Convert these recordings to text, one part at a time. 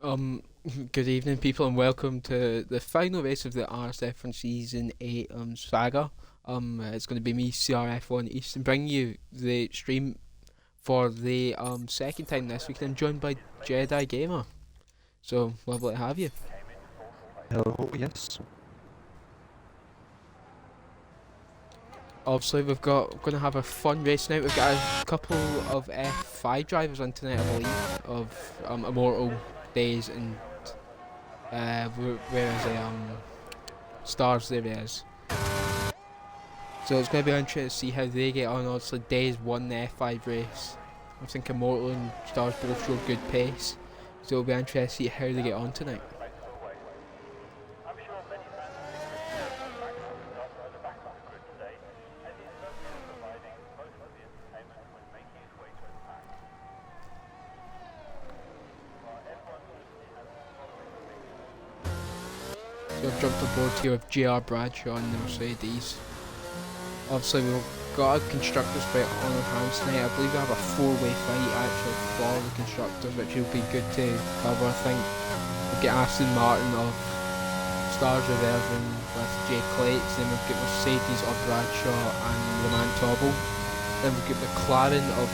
Um, Good evening, people, and welcome to the final race of the RSF1 Season 8 saga. It's going to be me, CRF1 East, and bringing you the stream for the second time this week. I'm joined by Jedi Gamer. So, lovely to have you. Hello, yes. Obviously, going to have a fun race tonight. We've got a couple of F5 drivers on tonight, I believe, of Immortal Days and where is Stars there is. So it's going to be interesting to see how they get on. Obviously, Days won the F5 race. I think Immortal and Stars both showed good pace. So it'll be interesting to see how they get on tonight. So I've jumped aboard here with JR Bradshaw and the Mercedes. Obviously, we've got a constructors fight on our hands tonight. I believe we have a four-way fight actually for the constructors, which will be good to cover. I think we've got Aston Martin of Stars Reserving with Jay Clates, then we've got Mercedes of Bradshaw and Roman Tobble. Then we've got McLaren of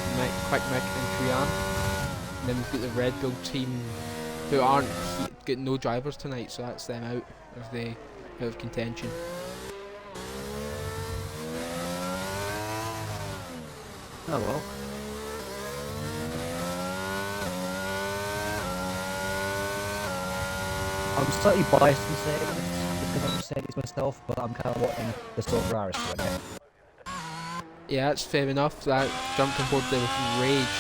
Quick Mick and Trian. And then we've got the Red Bull team who aren't got no drivers tonight, so that's them out of contention. Oh well. I'm slightly biased in saying this because I'm Mercedes myself, but I'm kind of wanting the Silver Iris to win it. Yeah, that's fair enough. That jumped on board there with Rage,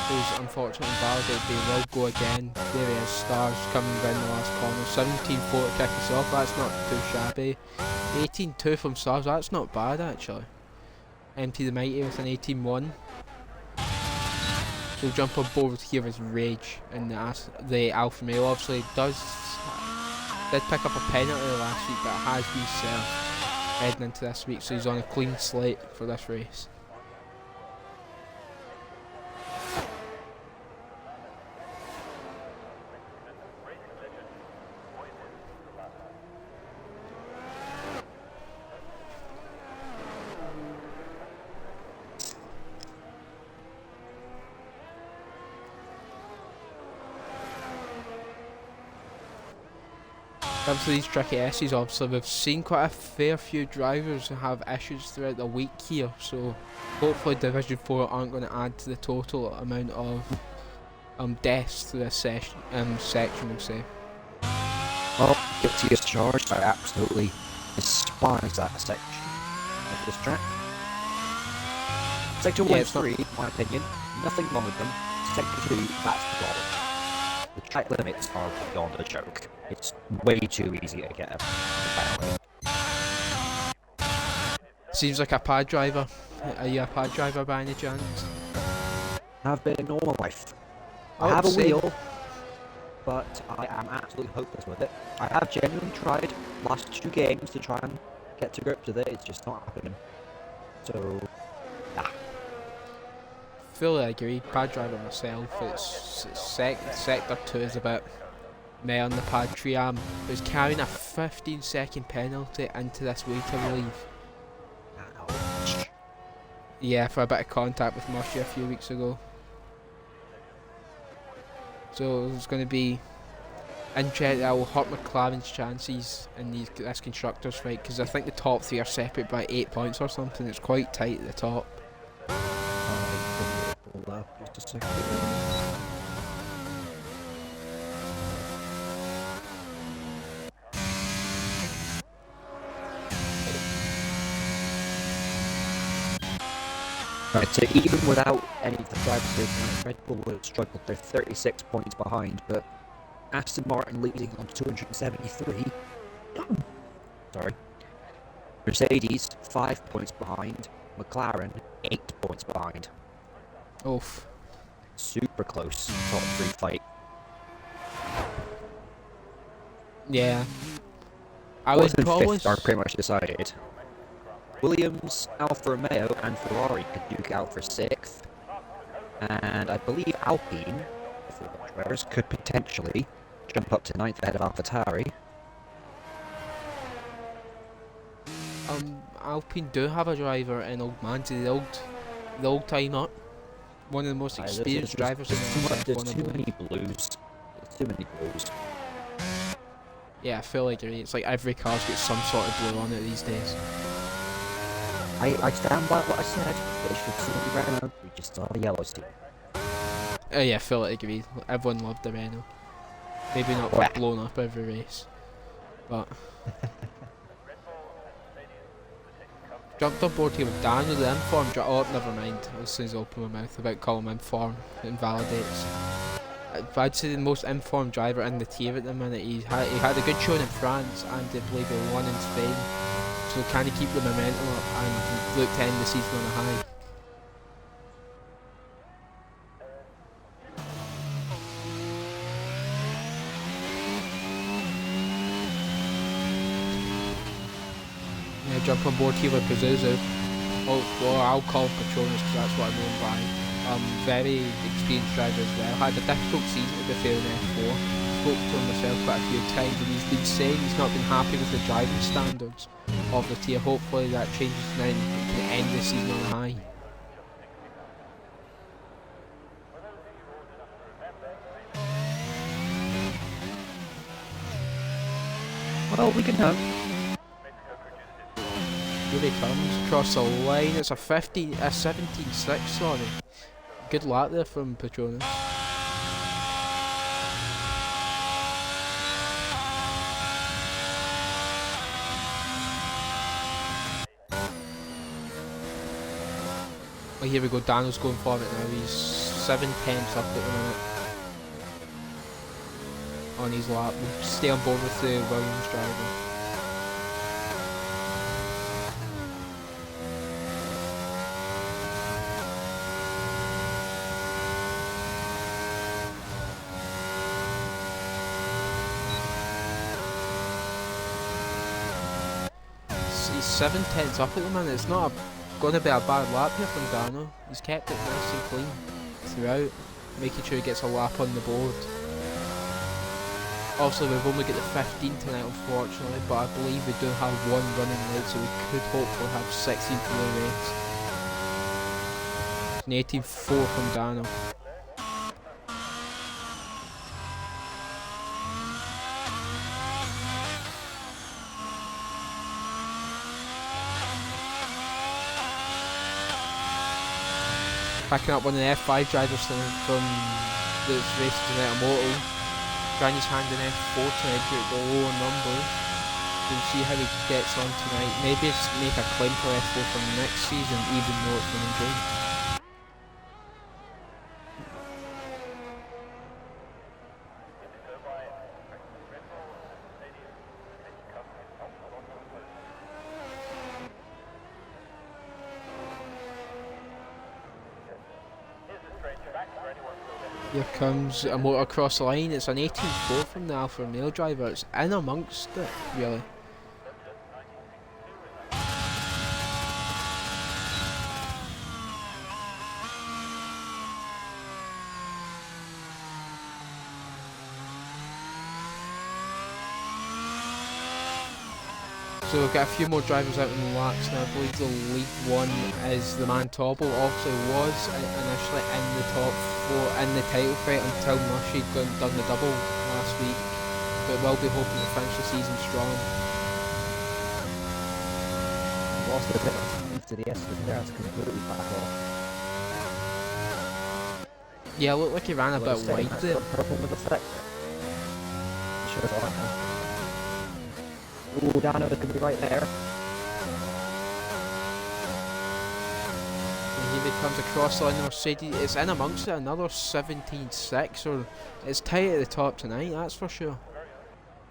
who's unfortunately invalidated. They will go again. There he is, Stars coming down the last corner. 17-4 to kick us off, that's not too shabby. 18-2 from Stars, that's not bad actually. Empty the Mighty with an 18-1. So jump on board here with Rage, and the Alfa Romeo obviously did pick up a penalty last week, but it has been served heading into this week, so he's on a clean slate for this race. Obviously these tricky S's, obviously we've seen quite a fair few drivers who have issues throughout the week here, so hopefully Division 4 aren't going to add to the total amount of deaths to this section, we'll say. Well, guilty as charged. I absolutely despise that section of this track. Sector 1 and 3, in my opinion, nothing wrong with them. Sector 2, that's the problem. The track limits are beyond a joke. It's way too easy to get a Seems like a pad driver. Are you a pad driver by any chance? Have been in all my life. Oh, I have a same. wheel, but I am absolutely hopeless with it. I have genuinely tried last 2 games to try and get to grips with it. It's just not happening. So, nah. Fully agree. Pad driver myself. It's sector 2 is a bit meh on the pad. Triam was carrying a 15-second penalty into this week, I believe. Ouch. Yeah, for a bit of contact with Mushy a few weeks ago. So it's going to be interesting. That will hurt McLaren's chances in this constructors fight, because I think the top 3 are separate by 8 points or something. It's quite tight at the top. Hold up, just a second. Right, so even without any of the drivers, Red Bull would have struggled. They're 36 points behind, but Aston Martin leading on 273. Sorry. Mercedes 5 points behind. McLaren 8 points behind. Oof. Super close top 3 fight. Yeah. I Fourth would and probably. fifth are pretty much decided. Williams, Alfa Romeo, and Ferrari could duke out for 6th. And I believe Alpine, F1 drivers could potentially jump up to 9th ahead of AlphaTauri. Alpine do have a driver in Old Manzi, the old timer. One of the most experienced drivers in the RSF1. There's too many blues. There's too many blues. Yeah, I feel like it's like every car's got some sort of blue on it these days. I stand by what I said. They should still be Renault. We just saw the yellow team. Yeah, I feel like agreed. Everyone loved the Renault. Maybe not like blown up every race, but jumped on board here with Dan with the informed driver. Oh, never mind. As soon as I open my mouth about calling him informed, it invalidates. I'd say the most informed driver in the tier at the minute. He had a good showing in France, and I believe he won in Spain. So can he keep the momentum up and look to end the season on a high? Yeah, jump on board here with Pazuzu. Oh, well, I'll call him Patronus because that's what I'm known by. Very experienced driver as well. Had a difficult season to be fair in F4. Spoke to him myself quite a few times, and he's been saying he's not been happy with the driving standards of the tier. Hopefully that changes now and he can end the season on a high. Well, we can hope. Here he comes across the line. It's a 17.6, sorry. Good lap there from Patronus. Oh, here we go. Daniel's going for it now. He's 7/10 up at the minute on his lap. We'll stay on board with the Williams driver. He's 7/10 up at the minute. It's not going to be a bad lap here from Dano. He's kept it nice and clean throughout, making sure he gets a lap on the board. Also, we've only got the 15 tonight, unfortunately, but I believe we do have one running late, so we could hopefully have 16 for the race. An 18.4 from Dano. Picking up one of the F5 drivers from this race tonight, a Moto. Trying his hand in F4 tonight due to the lower numbers. We'll see how he gets on tonight. Maybe make a claim for F4 for next season, even though it's running good. Here comes a motor across the line. It's an 18.4 from the Alfa Romeo driver. It's in amongst it, really. So we've got a few more drivers out in the laps now. I believe the lead one is the man Tobble. Obviously was initially in the top four in the title fight until Mushy done the double last week. But we'll be hoping to finish the season strong. Lost a bit of time to the S there, it's completely back off. Yeah, it looked like he ran a bit wide there. Problem with the sector. Sure it's alright now. Ooh, Dano could be right there. And here he comes across the line. Mercedes, it's in amongst it, another 17.6, or it's tight at the top tonight, that's for sure.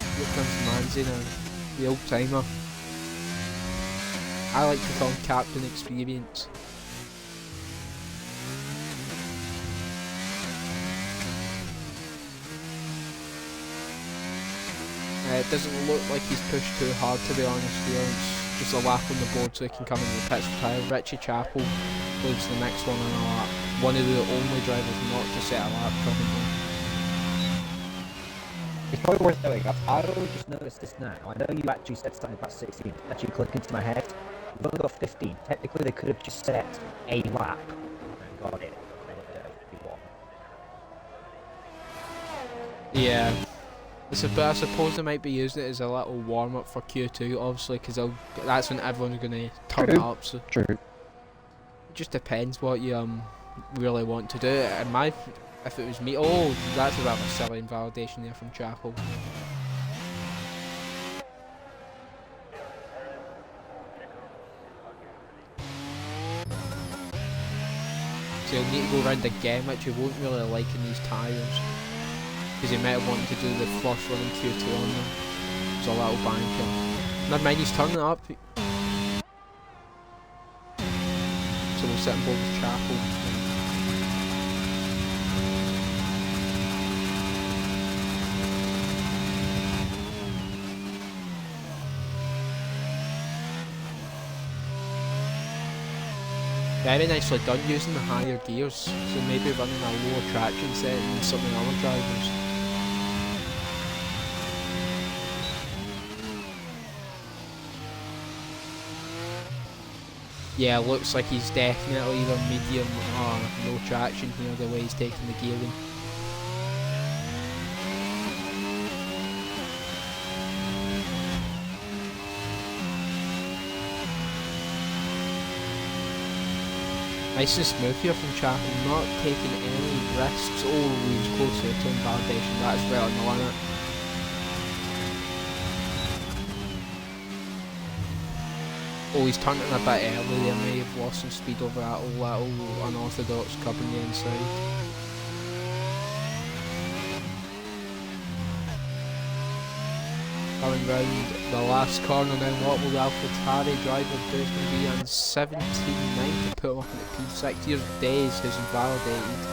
Here comes Manzi now, the old timer. I like to call him Captain Experience. It doesn't look like he's pushed too hard, to be honest here. It's just a lap on the board so he can come in the pits retire. Richie Chapel leaves the next one on a lap. One of the only drivers not to set a lap currently. It's probably worth knowing. I've only just noticed this now. I know you actually said something about 16. Actually click into my head. We've only got 15. Technically, they could have just set a lap and got it. Yeah. But I suppose they might be using it as a little warm up for Q2, obviously, because that's when everyone's going to turn it up. So True. it just depends what you really want to do. And if it was me, oh, that's a bit of a silly invalidation there from Chapel. So you'll need to go around again, which you won't really like in these tyres. Because he might have wanted to do the first one in Q2 on them. It's a little banker. Never mind, he's turning it up. So we'll sit in both with Chapel. Very nicely done using the higher gears. So maybe running a lower traction setting than some of the other drivers. Yeah, looks like he's definitely either medium or no traction here, the way he's taking the gearing. Nice and smooth here from Chapel, not taking any risks. Oh, he's closer to invalidation, that's well on the limit. Oh, he's turning a bit early there, may have lost some speed over that little unorthodox curb on the inside. Coming round the last corner now, what will the AlphaTauri driver do? It's going to be on 17.9 to put him up into P6. Here's Days, who's invalidated.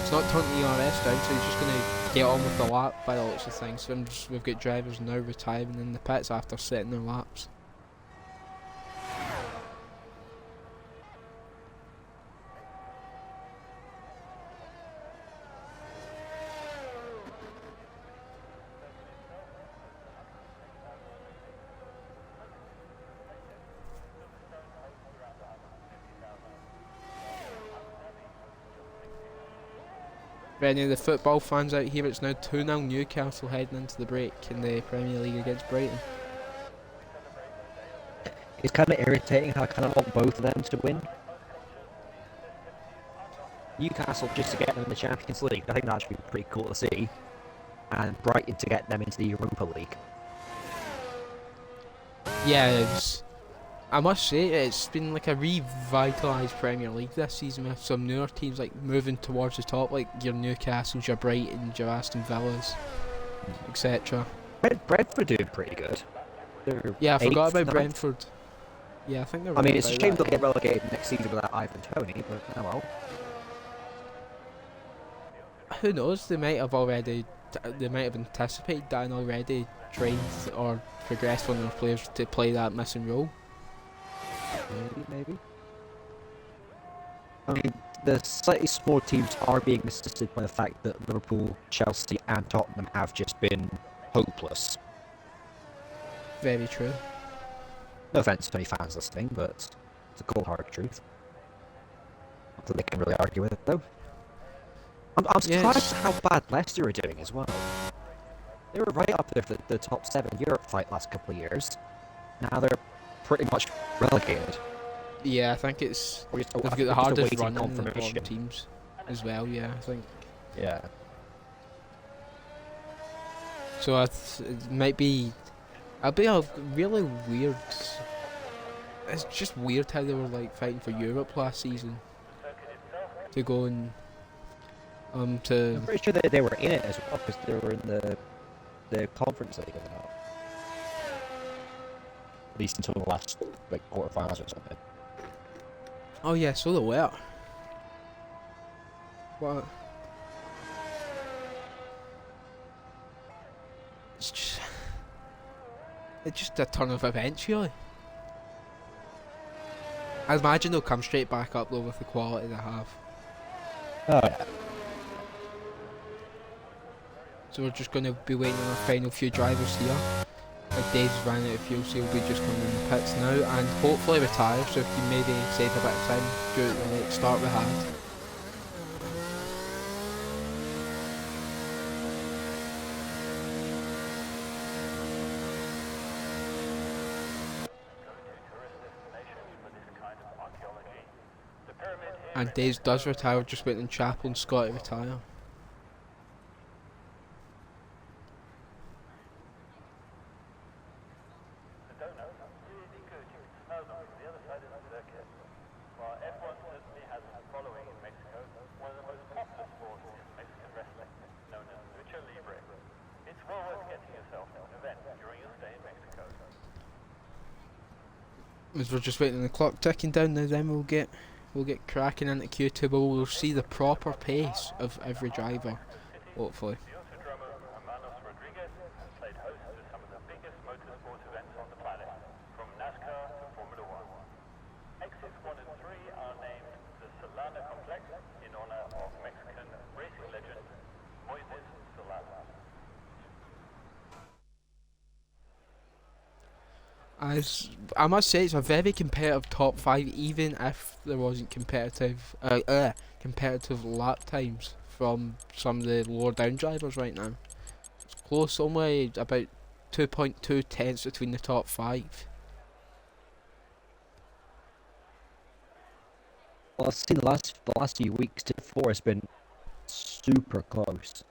It's not turning the ERS down, so he's just going to get on with the lap by the looks of things. So we've got drivers now retiring in the pits after setting their laps. For any of the football fans out here, it's now 2-0 Newcastle heading into the break in the Premier League against Brighton. It's kind of irritating how I kind of want both of them to win. Newcastle just to get them in the Champions League, I think that should be pretty cool to see. And Brighton to get them into the Europa League. Yeah, I must say, it's been like a revitalised Premier League this season with some newer teams like moving towards the top, like your Newcastles, your Brightons, your Aston Villas, etc. Brentford are doing pretty good. Yeah, I forgot about 9th. Brentford. Yeah, I think they're I mean, right it's a about shame that, they'll get relegated next season without Ivan Toney, but oh well. Who knows? They might have anticipated that and already trained or progressed one of their players to play that missing role. Maybe. I mean, the slightly small teams are being assisted by the fact that Liverpool, Chelsea, and Tottenham have just been hopeless. Very true. No offense to any fans listening, but it's a cold hard truth. Not that they can really argue with it, though. I'm surprised at how bad Leicester are doing as well. They were right up there for the top 7 Europe fight last couple of years. Now they're pretty much relegated. Yeah, I think it's they've got the hardest run in the bottom teams as well. Yeah, I think. Yeah. So it might be. It'll be a really weird. It's just weird how they were like fighting for Europe last season. To go and I'm pretty sure that they were in it as well because they were in the Conference League, or not? At least until the last like quarterfinals or something. Oh yeah, so they were. What? It's just a turn of events, really. I imagine they'll come straight back up though with the quality they have. Oh yeah. So we're just going to be waiting on our final few drivers here. Like Dave's ran out of fuel, so he'll be just coming in the pits now and hopefully retire, so if you maybe save a bit of time due to the late start we had. And Daves does retire, just waiting on Chapel and Scott to retire. As we're just waiting on the clock ticking down now, then we'll get cracking into Q2, but we'll see the proper pace of every driver, hopefully. As I must say, it's a very competitive top 5, even if there wasn't competitive lap times from some of the lower down drivers right now. It's close, only about 2.2 tenths between the top 5. Well, I've seen the last few weeks to 4 has been super close,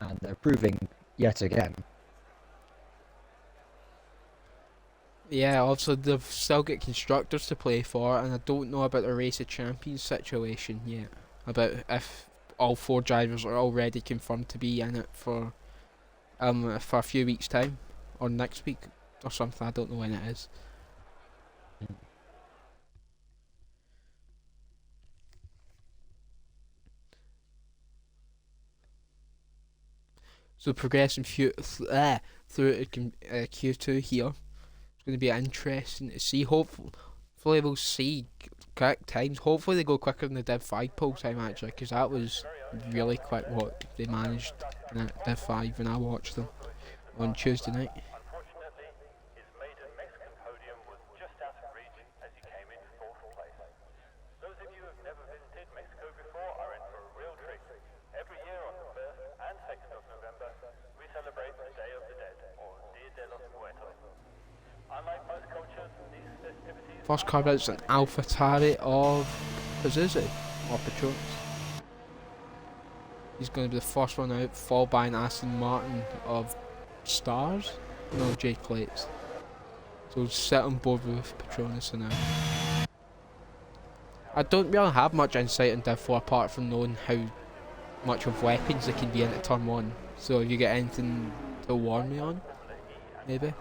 and they're proving yet again. Yeah, also they've still got constructors to play for, and I don't know about the Race of Champions situation yet. About if all 4 drivers are already confirmed to be in it for a few weeks' time, or next week, or something. I don't know when it is. So progressing through Q2 here. It's going to be interesting to see. Hopefully we'll see quick times. Hopefully they go quicker than the Div 5 pull time actually, because that was really quick what they managed in that Div 5 when I watched them on Tuesday night. First car out's an AlphaTauri of Pazuzu, or Patronus. He's going to be the first one out, followed by an Aston Martin of Stars? No, J Plates. So we'll sit on board with Patronus now. I don't really have much insight on Div 4 apart from knowing how much of weapons there can be into Turn 1. So if you get anything to warn me on, maybe?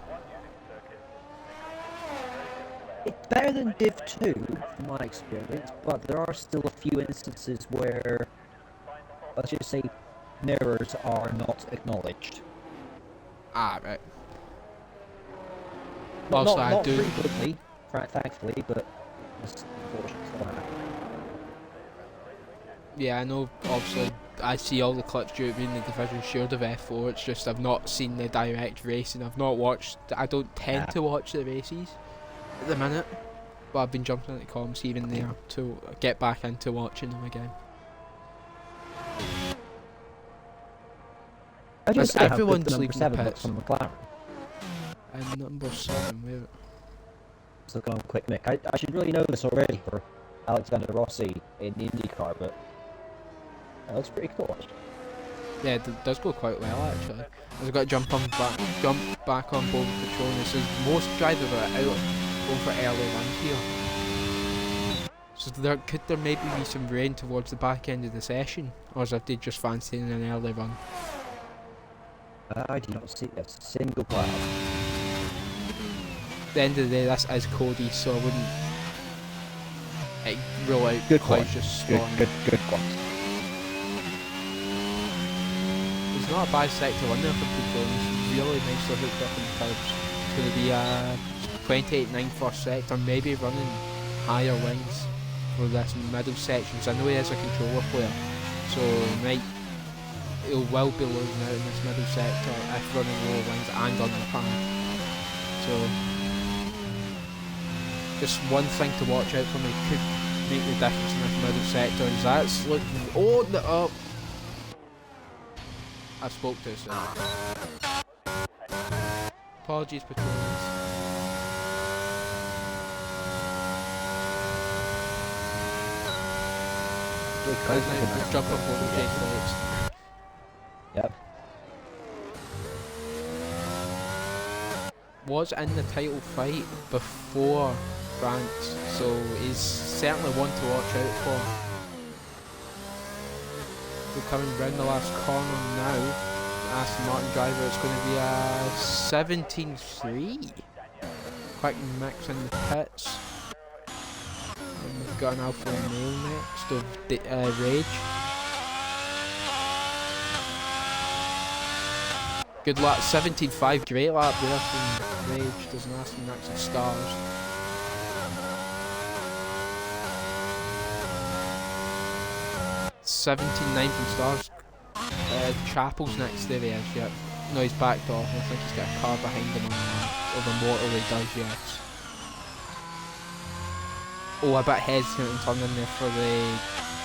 It's better than Div 2, from my experience, but there are still a few instances where, let's just say, mirrors are not acknowledged. Ah, right. Also, Also, not frequently, thankfully, but it's unfortunate. Yeah, I know, obviously, I see all the clips due to being the division shield of F4, it's just I've not seen the direct racing, I don't tend to watch the races at the minute, but I've been jumping into comms even there to get back into watching them again. As everyone's leaving the pits. From McLaren. And number 7, where? Just looking on quick Mick. I should really know this already for Alexander Rossi in the IndyCar, but that looks pretty cool. Yeah, it does go quite well actually. I've got to jump back on board with Patronus. Most drivers are out going for early runs here. So could there maybe be some rain towards the back end of the session, or is they just fancying an early run? I do not see a single cloud. At the end of the day, this is Cody, so I wouldn't rule out good clouds just storming. Good one. It's not a bad sector one there for Patronus. Really nicely hooked up in the curves. It's going to be a 28.9 first sector, maybe running higher wings for this middle sections. I know he is a controller player, So he'll well be losing out in this middle sector if running lower lines and on the pan. So just one thing to watch out for me could make the difference in this middle sector is that's looking. Oh no! I spoke too soon. Apologies, Petronas. We'll jump on board with Jake Phillips. Yep. Was in the title fight before France, so he's certainly one to watch out for. We're coming round the last corner now. Aston Martin driver, it's going to be a 17.3. Quick mix in the pits. And we've got an Alpha Romeo next of Rage. Good lap, 17.5, great lap there from Rage, does an Aston Max of stars. $17.9 from stars. Chapel's next, there he is, yep. No, he's backed off, I think he's got a car behind him on that. Or the motorway does, yes. Oh, a bit hesitant and turned in there for the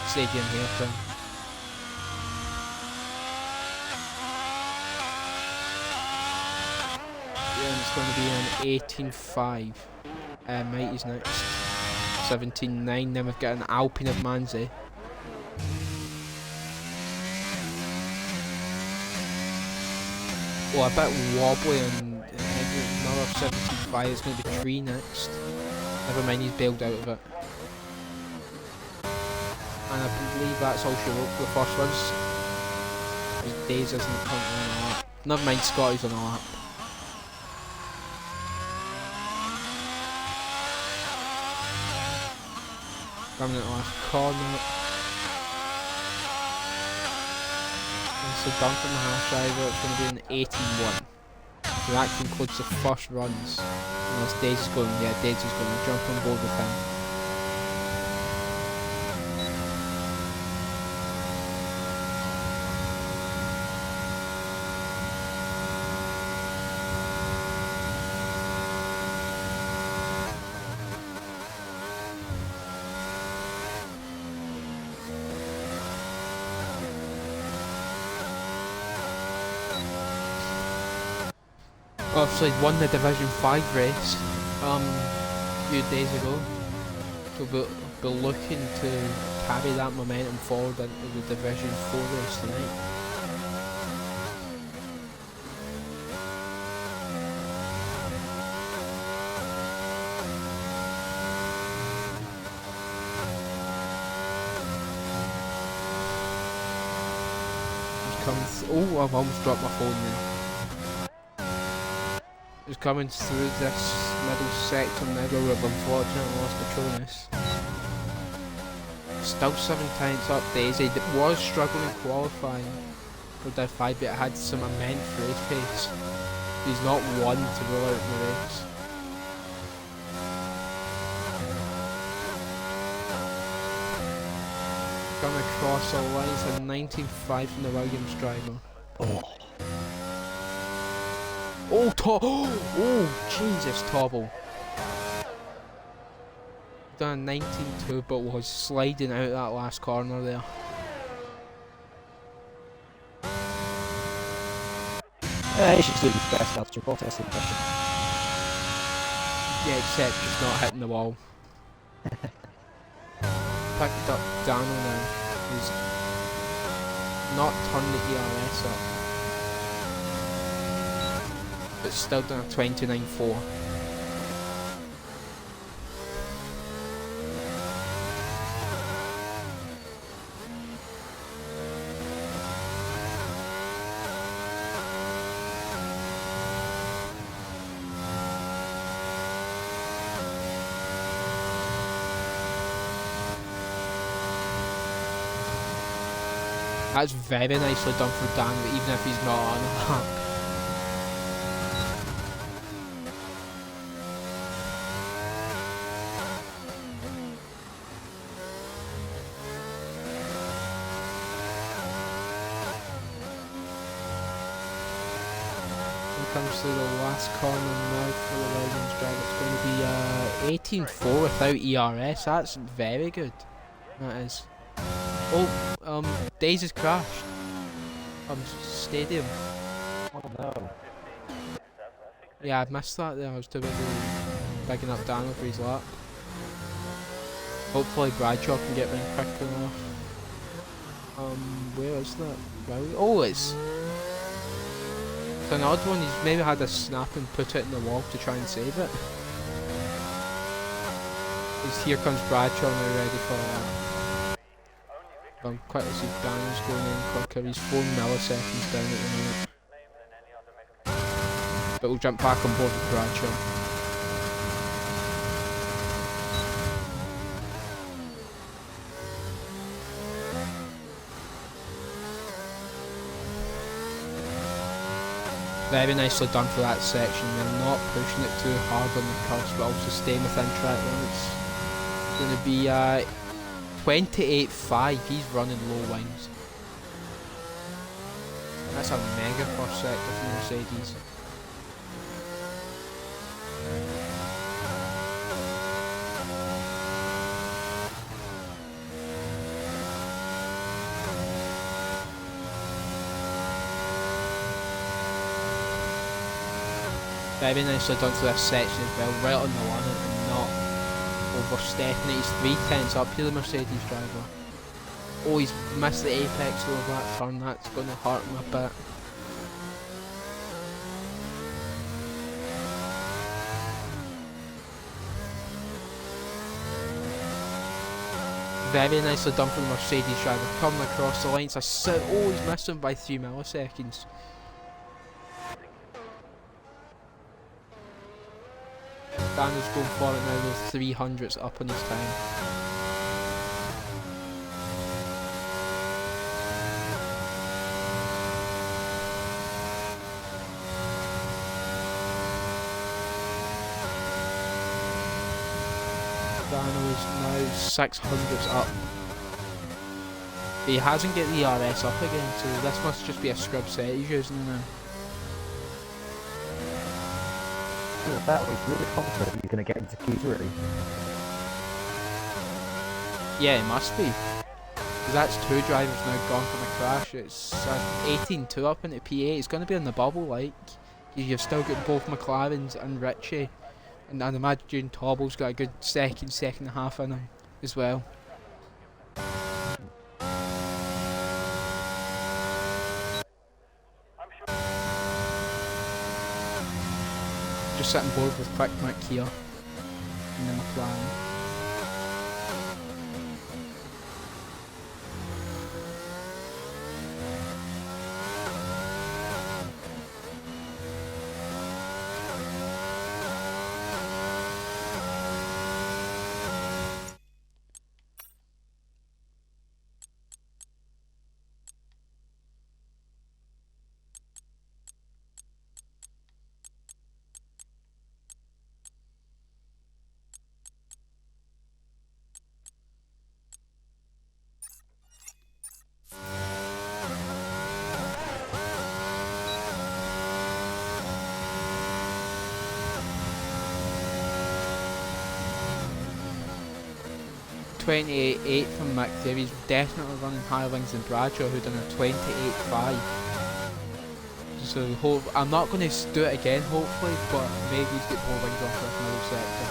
stadium hairpin. Yeah, and it's going to be an 18.5. Mighty's next. 17.9, then we've got an Alpine of Manzi. Oh, a bit wobbly and another 17.5, it's going to be 3 next. Never mind, he's bailed out of it. And I believe that's all she wrote for the first ones. His Days isn't currently on a lap. Never mind, Scotty's on a lap. Coming at the last corner. So done from the half driver, it's going to be an 18.1. So that concludes the first runs. Unless Daisy's going, yeah, Daisy's going to jump on board with him. Obviously won the Division 5 race a few days ago, so we'll be looking to carry that momentum forward into the Division 4 race tonight. Oh, I've almost dropped my phone there. Is coming through this middle sector now, we've unfortunately lost Petronas. Still 7 times up Daisy, that was struggling qualifying for Div 5 but had some immense race pace. He's not one to roll out in the race. Coming across the lines, a 19.5 from the Williams driver. Oh, Jesus, Tobble. Done a 19.2 but was sliding out that last corner there. He's just doing his best after ball testing impression. Yeah, except he's not hitting the wall. Picked up Daniel now. He's not turned the ERS up. But still done a 29.4. That's very nicely done for Dan, even if he's not on the lap. comes to the last corner now for the Williams drive. It's going to be 18-4 without ERS. That's very good. That is. Oh, Days has crashed. Stadium. Oh no. Yeah, I missed that there. I was too busy bigging up Daniel for his lap. Hopefully Bradshaw can get me quick enough. Where is that? Oh, it's an odd one. He's maybe had a snap and put it in the wall to try and save it. Here comes Bradshaw now ready for that. Quickly see Daniel's going in quicker. He's 4 milliseconds down at the minute. But we'll jump back on board with Bradshaw. Very nicely done for that section. They're not pushing it too hard on the curves, but also staying within track limits. It's going to be 28.5. He's running low wings. That's a mega first sector for Mercedes. Very nicely done for this section as well, right on the line and not overstepping it. He's 3/10 up here, the Mercedes driver. Oh, he's missed the apex though of that turn. That's going to hurt him a bit. Very nicely done for the Mercedes driver, coming across the lines. Oh, he's missed him by 3 milliseconds. Daniel's going for it now with 300s up on his time. Daniel is now 600s up. He hasn't got the RS up again, so this must just be a scrub set he's using now. That was really confident you're going to get into Q3. Yeah, it must be. Because that's 2 drivers now gone from a crash. It's 18-2 up into P8. It's going to be on the bubble, like. You've still got both McLarens and Richie. And I'd imagine Tobble's got a good second and a half in him as well. Just sitting board with Quick Mick here in the McLaren. .28.8 from Mick there. He's definitely running higher wings than Bradshaw, who done a 28.5. So I'm not going to do it again, hopefully, but maybe he's got more wings off this middle sector.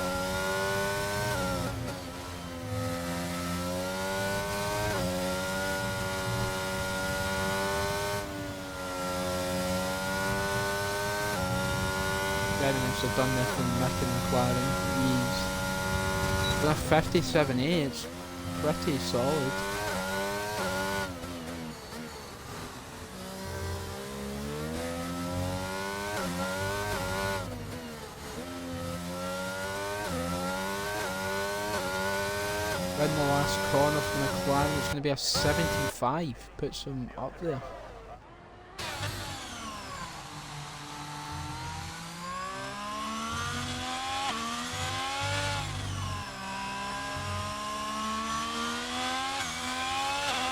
Very nicely done there from Mick and McLaren. He's a 57.8, it's pretty solid. In the last corner from McLaren, it's going to be a 75, puts him up there.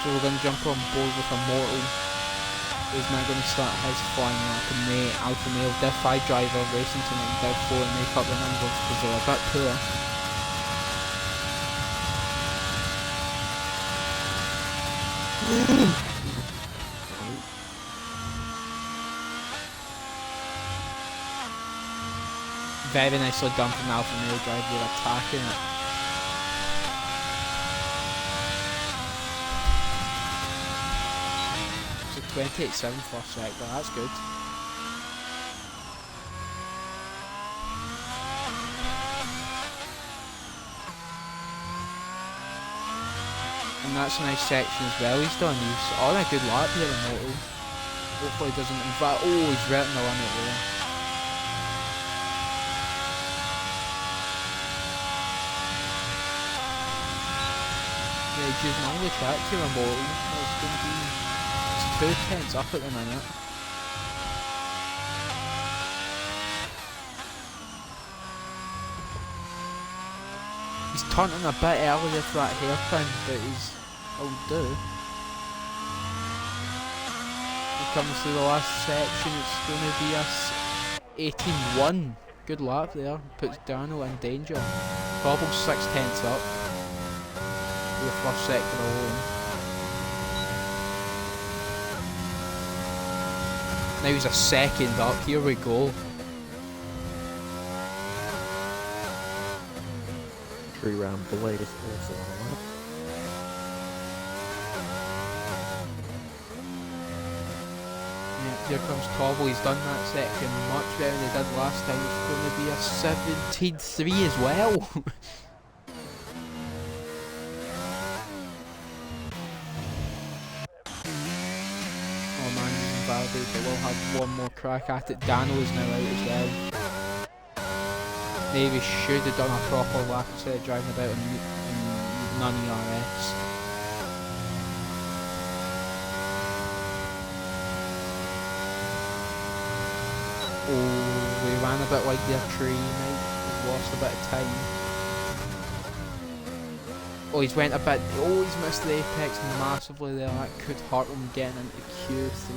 So we're going to jump on board with Immortal. is now going to start his flying like a Alpha Male Div 5 driver racing to like Div 4 and make up the numbers because they're a bit poor. Very nicely done from the Alpha Male drive, you're attacking it. So 28.7 first sector, that's good. And that's a nice section as well he's done. He's on a good lap here in Moto. Hopefully he doesn't, in fact, oh, he's right in the limit there. Yeah, he's using all the track here in Moto. It's going to be, it's 2 tenths up at the minute. He's turning a bit earlier for that hairpin, but he'll do. He comes to the last section, it's going to be a 18-1. Good lap there, puts Daniel in danger. Cobble 6 tenths up for the first sector alone. Now he's a second up, here we go. Round blade is also on. Yeah, here comes Cobble, he's done that section much better than he did last time. It's going to be a 17-3 as well. Oh man, he's invalidated, but we'll have one more crack at it. Dano is now out as well. Maybe should have done a proper lap instead of driving about in none ERS. Oh, we ran a bit like their tree, mate. We've lost a bit of time. Oh, he's went a bit. Oh, he's missed the apex massively there. That could hurt him getting into Q3.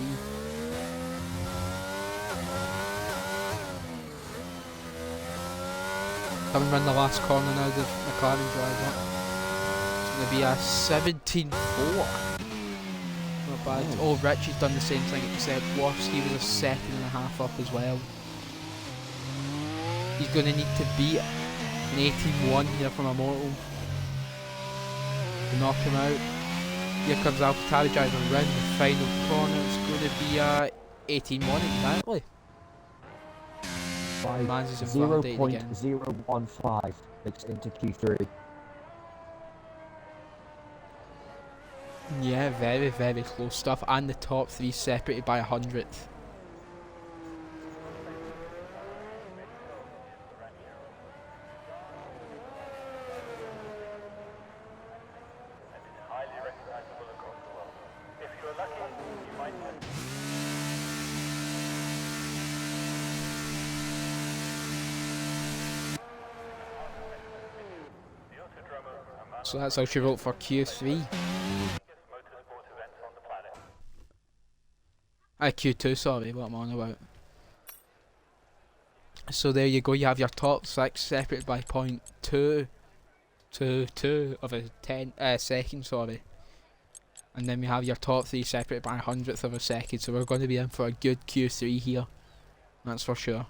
Coming around the last corner now, the McLaren driver. It's going to be a 17-4. Not bad. Oh, Richie's done the same thing except worse. He was a second and a half up as well. He's going to need to beat an 18-1 here from a mortal to knock him out. Here comes AlphaTauri driving around the final corner. It's going to be a 18-1 exactly. Mans is invalidated again. 0.015 makes it into Q3. Yeah, very, very close stuff. And the top 3 separated by 100th. So that's how she wrote for Q3. Q2, sorry, what I'm on about. So there you go, you have your top 6 separated by 0.222 of a second, sorry. And then we have your top 3 separated by 100th of a second, so we're going to be in for a good Q3 here. That's for sure.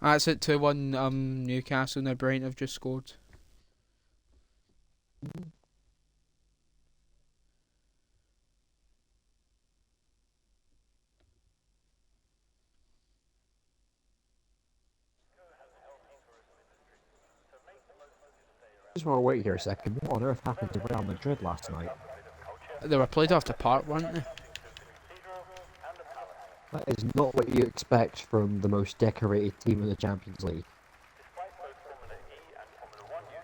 That's it, 2-1 Newcastle. Now Brighton have just scored. just want to wait here a second. What on earth happened to Real Madrid last night? They were played off the park, weren't they? That is not what you expect from the most decorated team in the Champions League.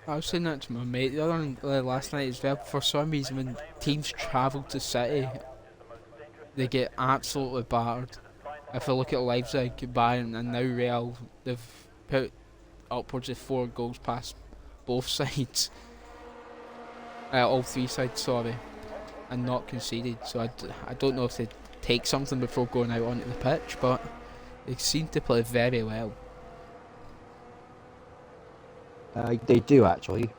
I was saying that to my mate the other last night as well. For some reason, when teams travel to City, they get absolutely battered. If I look at Leipzig, Bayern, and now Real, they've put upwards of 4 goals past both sides. All 3 sides, sorry, and not conceded. So I don't know if they take something before going out onto the pitch, but they seem to play very well. They do actually.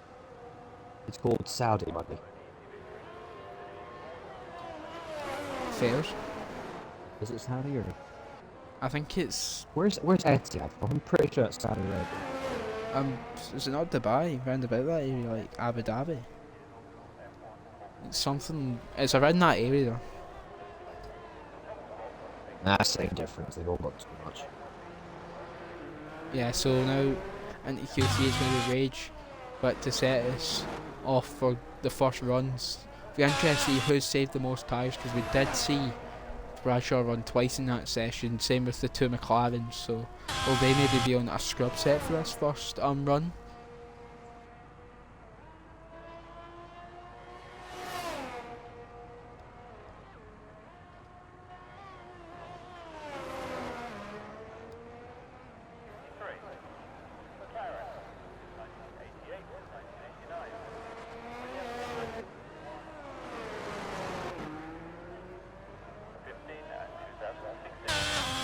It's called Saudi money. Fairs. Is it Saudi or? I think it's. Where's Etihad from? I'm pretty sure it's Saudi Arabia. Is it not Dubai? Round about that area, like Abu Dhabi. It's something. It's around that area. Nah, same difference. They've all got too much. Yeah. So now, into QC is going to be Rage, but to set us off for the first runs, we're interested to see who saved the most tyres, because we did see Bradshaw run twice in that session, same with the 2 McLarens, so will they maybe be on a scrub set for this first run?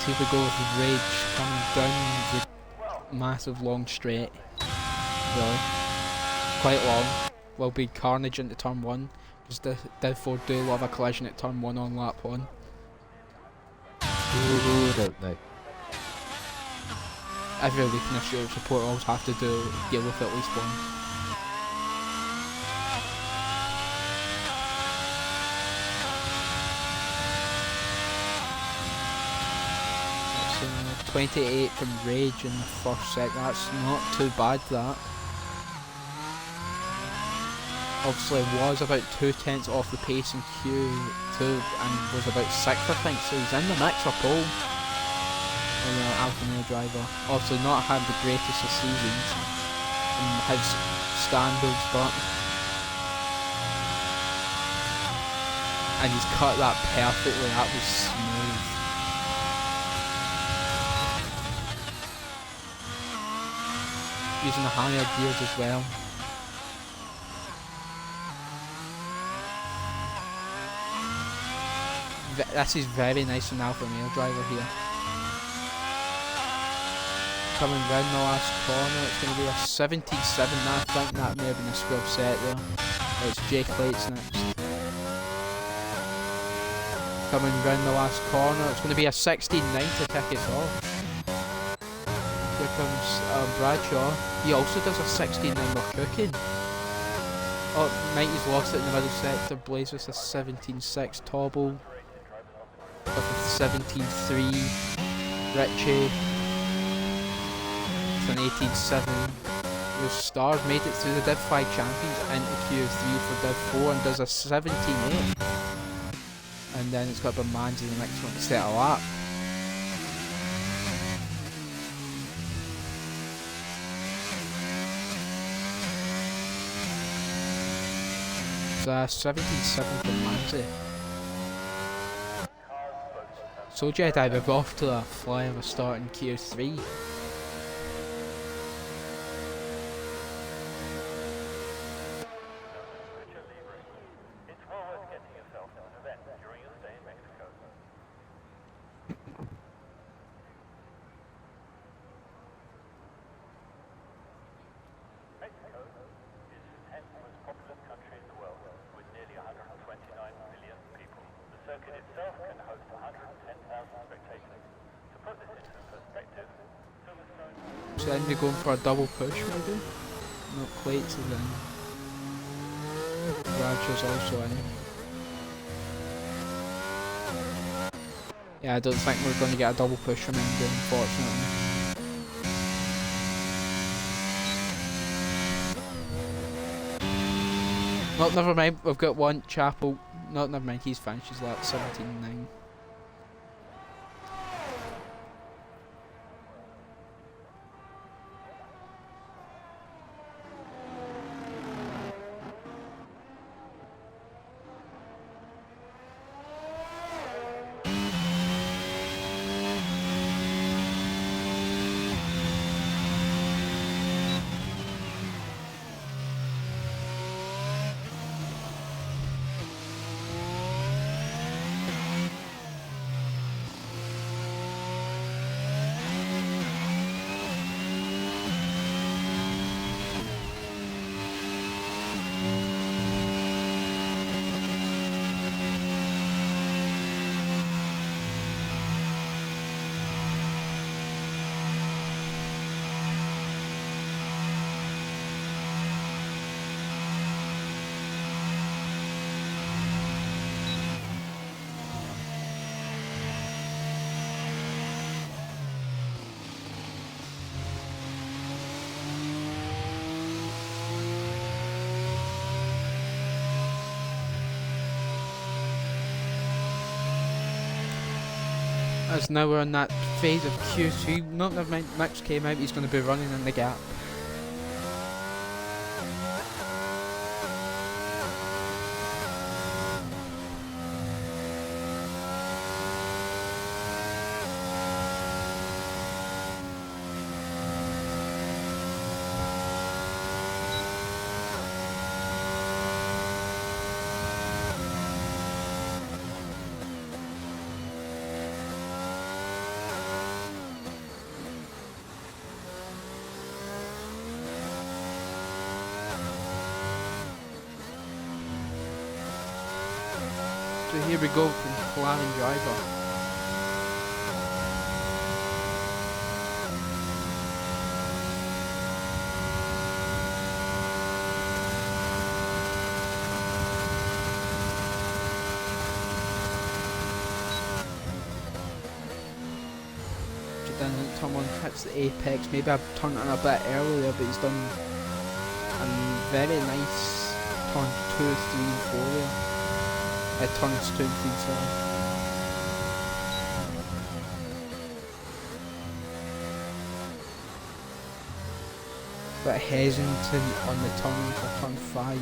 Here we go with Rage coming down the massive long straight. Really. Quite long. Will be carnage into turn 1. Because therefore do love a collision at turn 1 on lap 1. I don't know. Every weakness your support always have to deal with at least one. 28 from Rage in the first set, that's not too bad that. Obviously was about 2/10 off the pace in Q2 and was about 6th I think, so he's in the mix for pole. And Alpha Male driver. Obviously not had the greatest of seasons in his standards, but and he's cut that perfectly, that was smooth. Using the higher gears as well. This is very nice from Alpha Male driver here. Coming round the last corner, it's going to be a 77. I think that may have been a scrub set there. It's Jake Lates next. Coming round the last corner, it's going to be a 69 to kick us off. Here comes Bradshaw. He also does a 69 we're cooking. Oh, Mikey's lost it in the middle sector. Blaze with a 17.6. Tobble with a 17.3. Richie with an 18.7. Your Stars made it through the Div 5 Champions into Q3 for Div 4 and does a 17.8. And then it's got Bermanzi in the next one to set a lap. It's 17.7 for Manzi. So Jedi, we're off to a fly of a start in Q3. So then we're going for a double push maybe? Not quite, so then Bradshaw's also in. Yeah, I don't think we're going to get a double push from India, unfortunately. Not, never mind, we've got one, Chapel. Not, never mind, he's finished his lap, 17.9. As now we're in that phase of Q2, not never mind, Max came out, he's going to be running in the gap. So here we go from McLaren driver. Then someone hits the apex. Maybe I've turned it in a bit earlier, but he's done a very nice turn 2, 3 and 4 there. Turns 2 and 3, sorry. But hesitant on the turn for turn 5.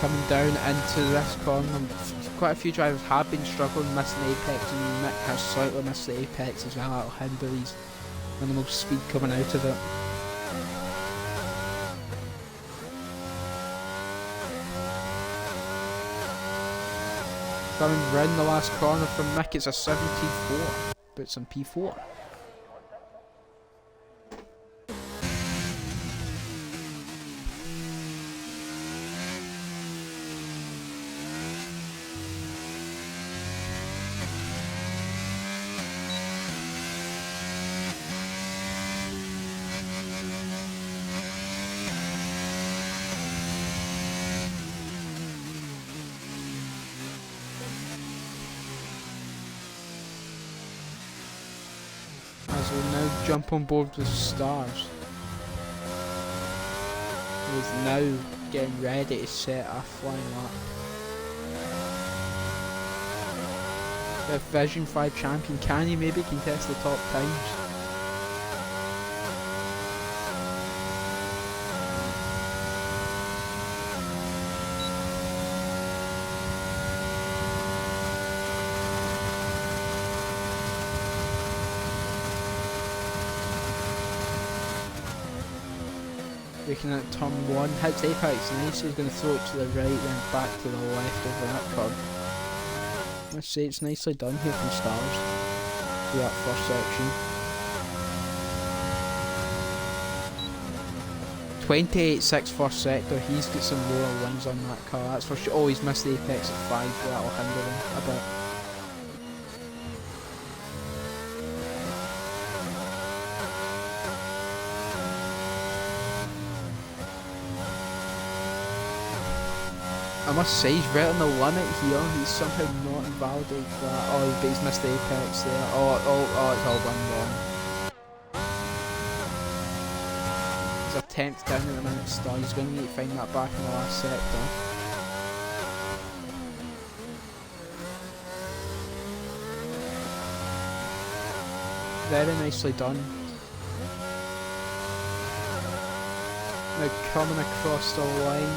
Coming down into this corner, quite a few drivers have been struggling missing the apex, and Mick has slightly missed the apex as well. That'll hinder his minimal speed coming out of it. Coming round the last corner from Mick, it's a 74, but it's on P4. As we now jump on board with Stars, who's now getting ready to set a flying lap. The Vision 5 champion, can he maybe contest the top times? Looking at turn 1, hits apex nice, he's going to throw it to the right then back to the left over that curve. I must say it's nicely done here from Stars through that first section. 28.6 first sector, he's got some lower wings on that car, that's for sure. Oh, he's missed the apex at 5, so that'll hinder him a bit. I must say, he's right on the limit here. He's somehow not invalidated that. Oh, but he's missed the apex there. Oh, it's all gone wrong. He's a 10th down at the minute still. He's going to need to find that back in the last sector. Very nicely done. Now coming across the line.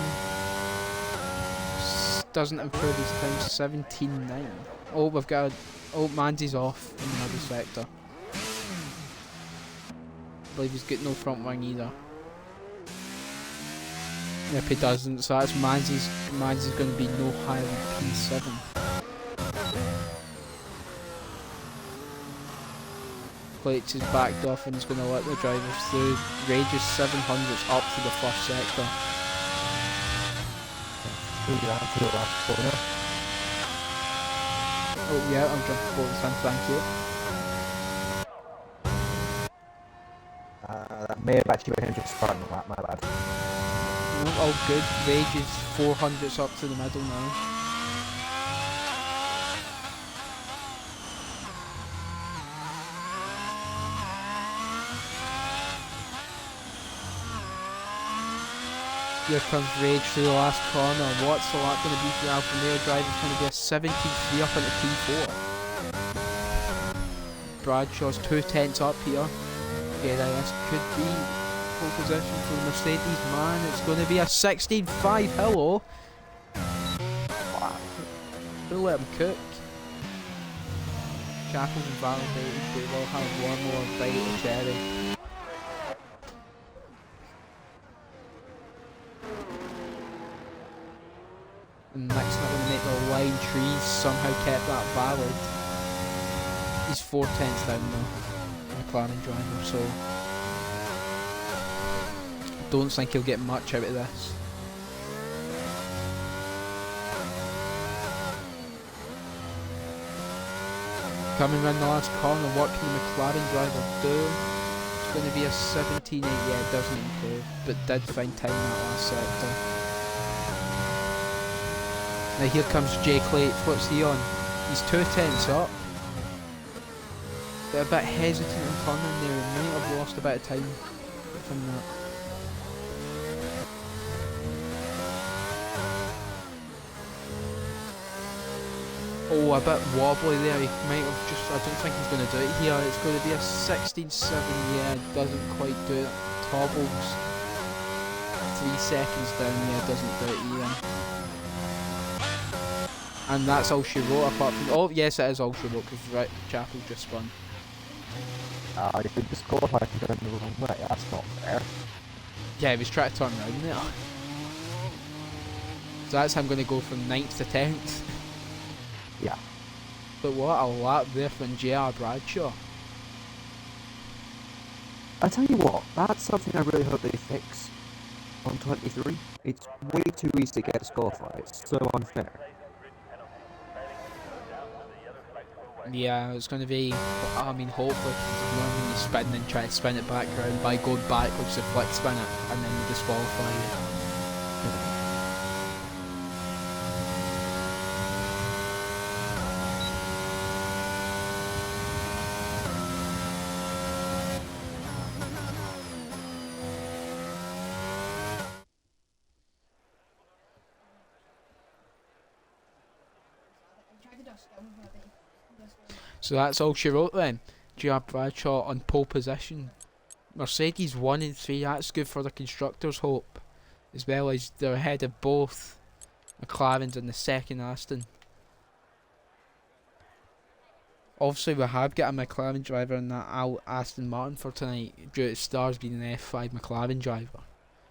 Doesn't improve his time, 17.9. Oh, we've got oh, Manzi's off in the middle sector. I believe he's got no front wing either. Yep, he doesn't, so that's Manzi's going to be no higher than P7. Plates is backed off and he's going to let the drivers through. Rage's 700s up to the first sector. Oh yeah, I'm jumping forward this time, thank you. That may have actually been him just starting the lap, my bad. No, all good. Rage is 400s up to the middle now. Here comes Rage through the last corner. What's the lap going to be for Alfa Romeo driver? It's going to be a 73 up into P4. Bradshaw's 2 tenths up here. Okay, this could be pole position for Mercedes. Man, it's going to be a 16.5. Hello. Wow. We'll let him cook. Chapel's invalidated. They will have one more bite of cherry. And next not going to make the line. Trees somehow kept that valid. He's 4 tenths down though, McLaren driver, so don't think he'll get much out of this. Coming round the last corner, what can the McLaren driver do? It's going to be a 17.8, yeah, it doesn't improve, but did find time in that last sector. Now here comes Jake Late. What's he on? He's 2 tenths up. But a bit hesitant in turning there. He might have lost a bit of time from that. Oh, a bit wobbly there. He might have just. I don't think he's going to do it here. It's going to be a 16.7. Yeah, doesn't quite do it. Tobbles 3 seconds down. Yeah, doesn't do it either. And that's all she wrote apart from... Oh, yes, it is all she wrote, because right, Chapel just spun. You could disqualify from going the wrong way, that's not fair. Yeah, he was trying to turn around there. So that's him going to go from 9th to 10th. Yeah. But what a lap there from JR Bradshaw. I tell you what, that's something I really hope they fix on 23. It's way too easy to get disqualified, it's so unfair. Yeah, it's going to be, I mean, hopefully, when you spin and try to spin it back around by going backwards to flick spin it and then you disqualify it. So that's all she wrote then. Gia Bradshaw on pole position. Mercedes 1 and 3, that's good for the constructors' hope. As well as they're ahead of both McLaren's and the second Aston. Obviously we have got a McLaren driver in that Aston Martin for tonight, due to Stars being an F5 McLaren driver.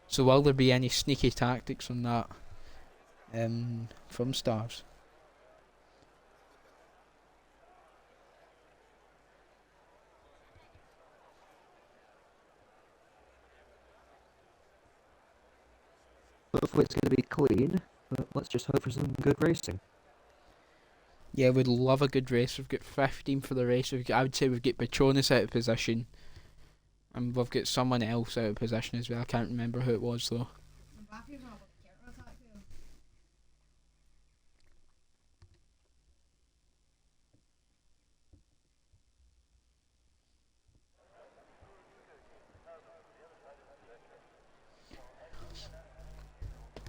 So will there be any sneaky tactics on that from Stars? Hopefully it's going to be clean, but let's just hope for some good racing. Yeah, we'd love a good race. We've got 15 for the race. I would say we've got Petronas out of position. And we've got someone else out of position as well. I can't remember who it was though.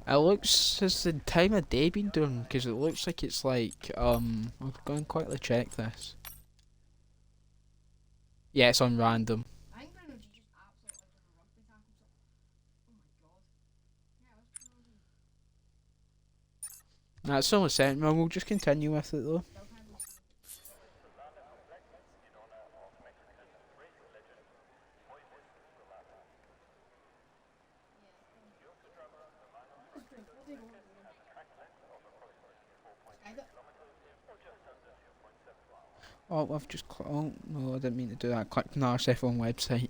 It looks, has the time of day been done? Because it looks like it's like, I'm going to quickly check this. Yeah, it's on random. That's only sent, well, we'll just continue with it though. Oh, I've just oh, no, I didn't mean to do that. Clicked on the RSF1 website.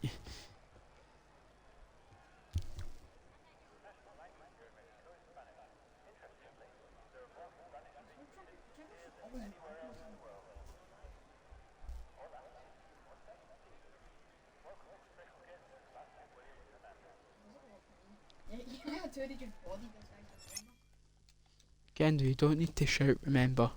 Again, you don't need to shout, remember.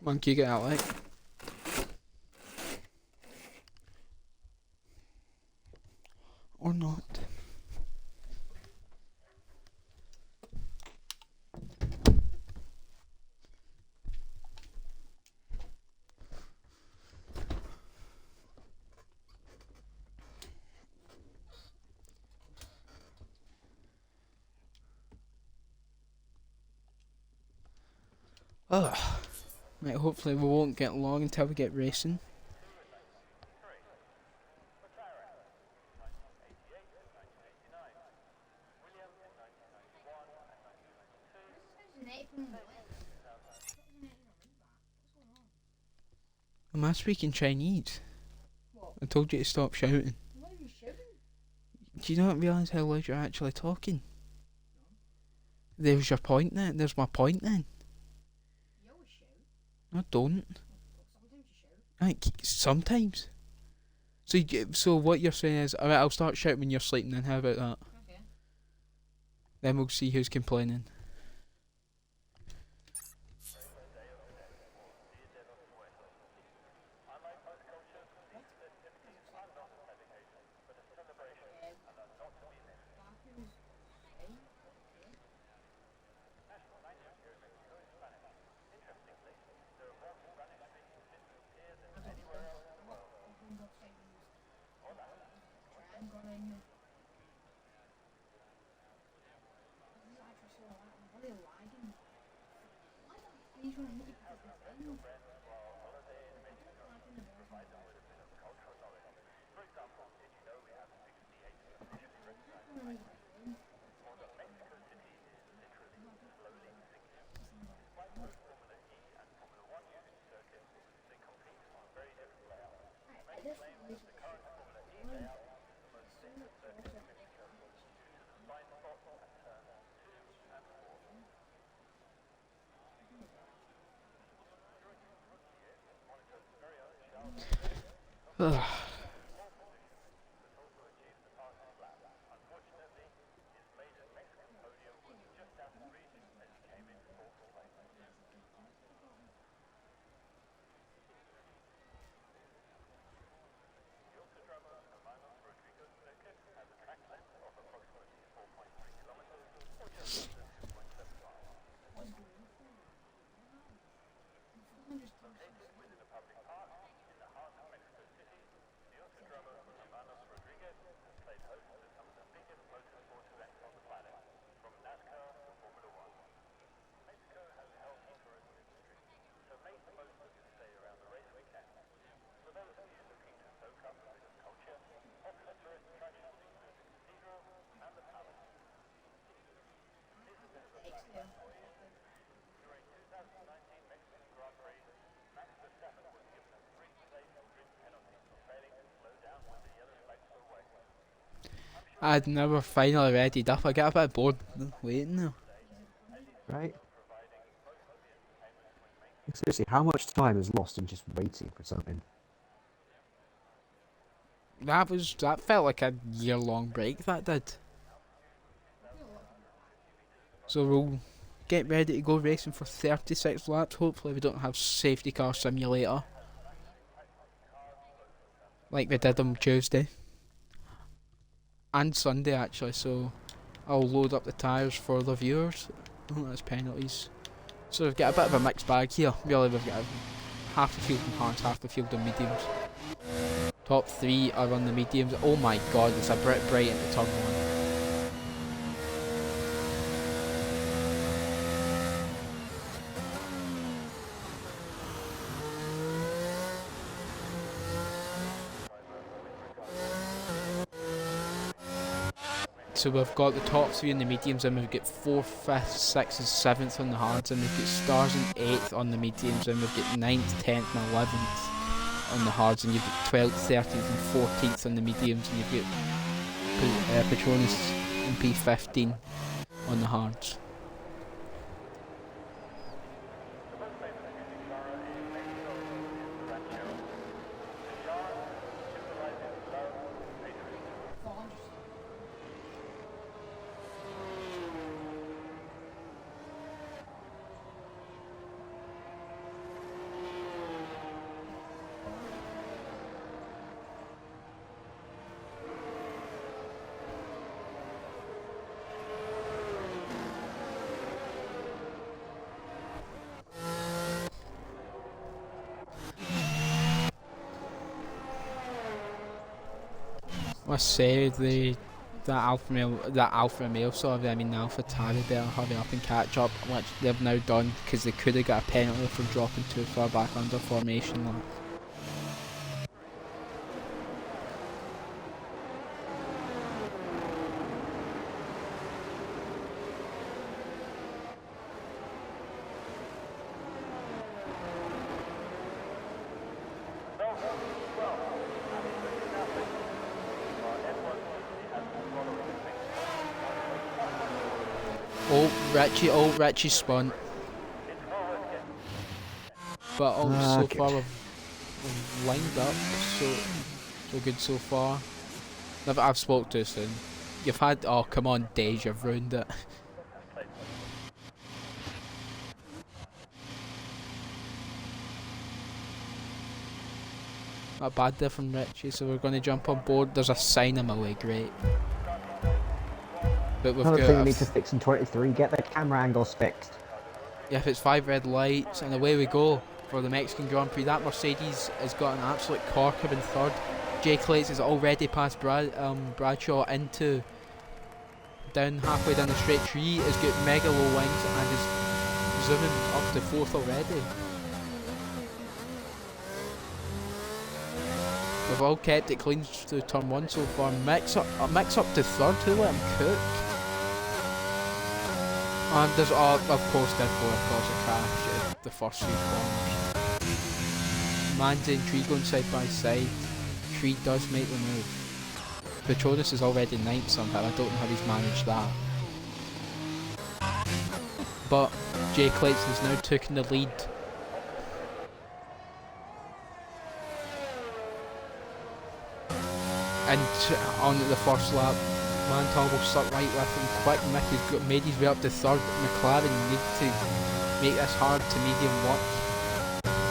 Monkey, get out, like. Or not. Ugh. Right, hopefully we won't get long until we get racing. Am I speaking Chinese? I told you to stop shouting. Do you not realise how loud you're actually talking? There's your point then. There's my point then. I don't. Like, sometimes. So what you're saying is, alright, I'll start shouting when you're sleeping then, how about that? Okay. Then we'll see who's complaining. Ugh. I'd never finally readied up. I get a bit bored waiting now. Right? Seriously, how much time is lost in just waiting for something? That felt like a year-long break. That did. So we'll get ready to go racing for 36 laps. Hopefully we don't have safety car simulator like we did on Tuesday and Sunday actually. So I'll load up the tyres for the viewers. Oh, that's penalties. So we've got a bit of a mixed bag here. Really, we've got half the field on hards, half the field on mediums. Top 3 are on the mediums. Oh my god, it's a bit bright into turn 1. So we've got the top 3 in the mediums, and we've got 4th, 5th, 6th and 7th on the hards, and we've got stars in 8th on the mediums, and we've got 9th, 10th and 11th on the hards, and you've got 12th, 13th and 14th on the mediums, and you've got Patronus and P15 on the hards. I say that Alpha male, sorry, I mean the Alpha Tari better hurry up and catch up, which they've now done because they could have got a penalty for dropping too far back under formation lap. Richie spun. But so far we've lined up, so good so far. I've spoke too soon. You've had, oh come on Dej, you've ruined it. Not bad there from Richie, so we're going to jump on board. There's a sign in my way, great. But we've Another got thing we need to fix in 23, get the camera angles fixed. Yeah, if it's 5 red lights, and away we go for the Mexican Grand Prix. That Mercedes has got an absolute corker in 3rd. Jay Clates has already passed Bradshaw into down halfway down the straight. Tree has got mega low wings and is zooming up to 4th already. We've all kept it clean through turn 1 so far. Mix up to 3rd, who let him cook. And there's, of course, therefore, of course, a crash at the first 3 corners. Manzi and Tree going side by side. Tree does make the move. Patronus is already 9th somehow. I don't know how he's managed that. But Jay Clates has now taken the lead. And on the first lap, Mantal will stuck right with him. Quick Mick has made his way up to 3rd. McLaren need to make this hard to medium work.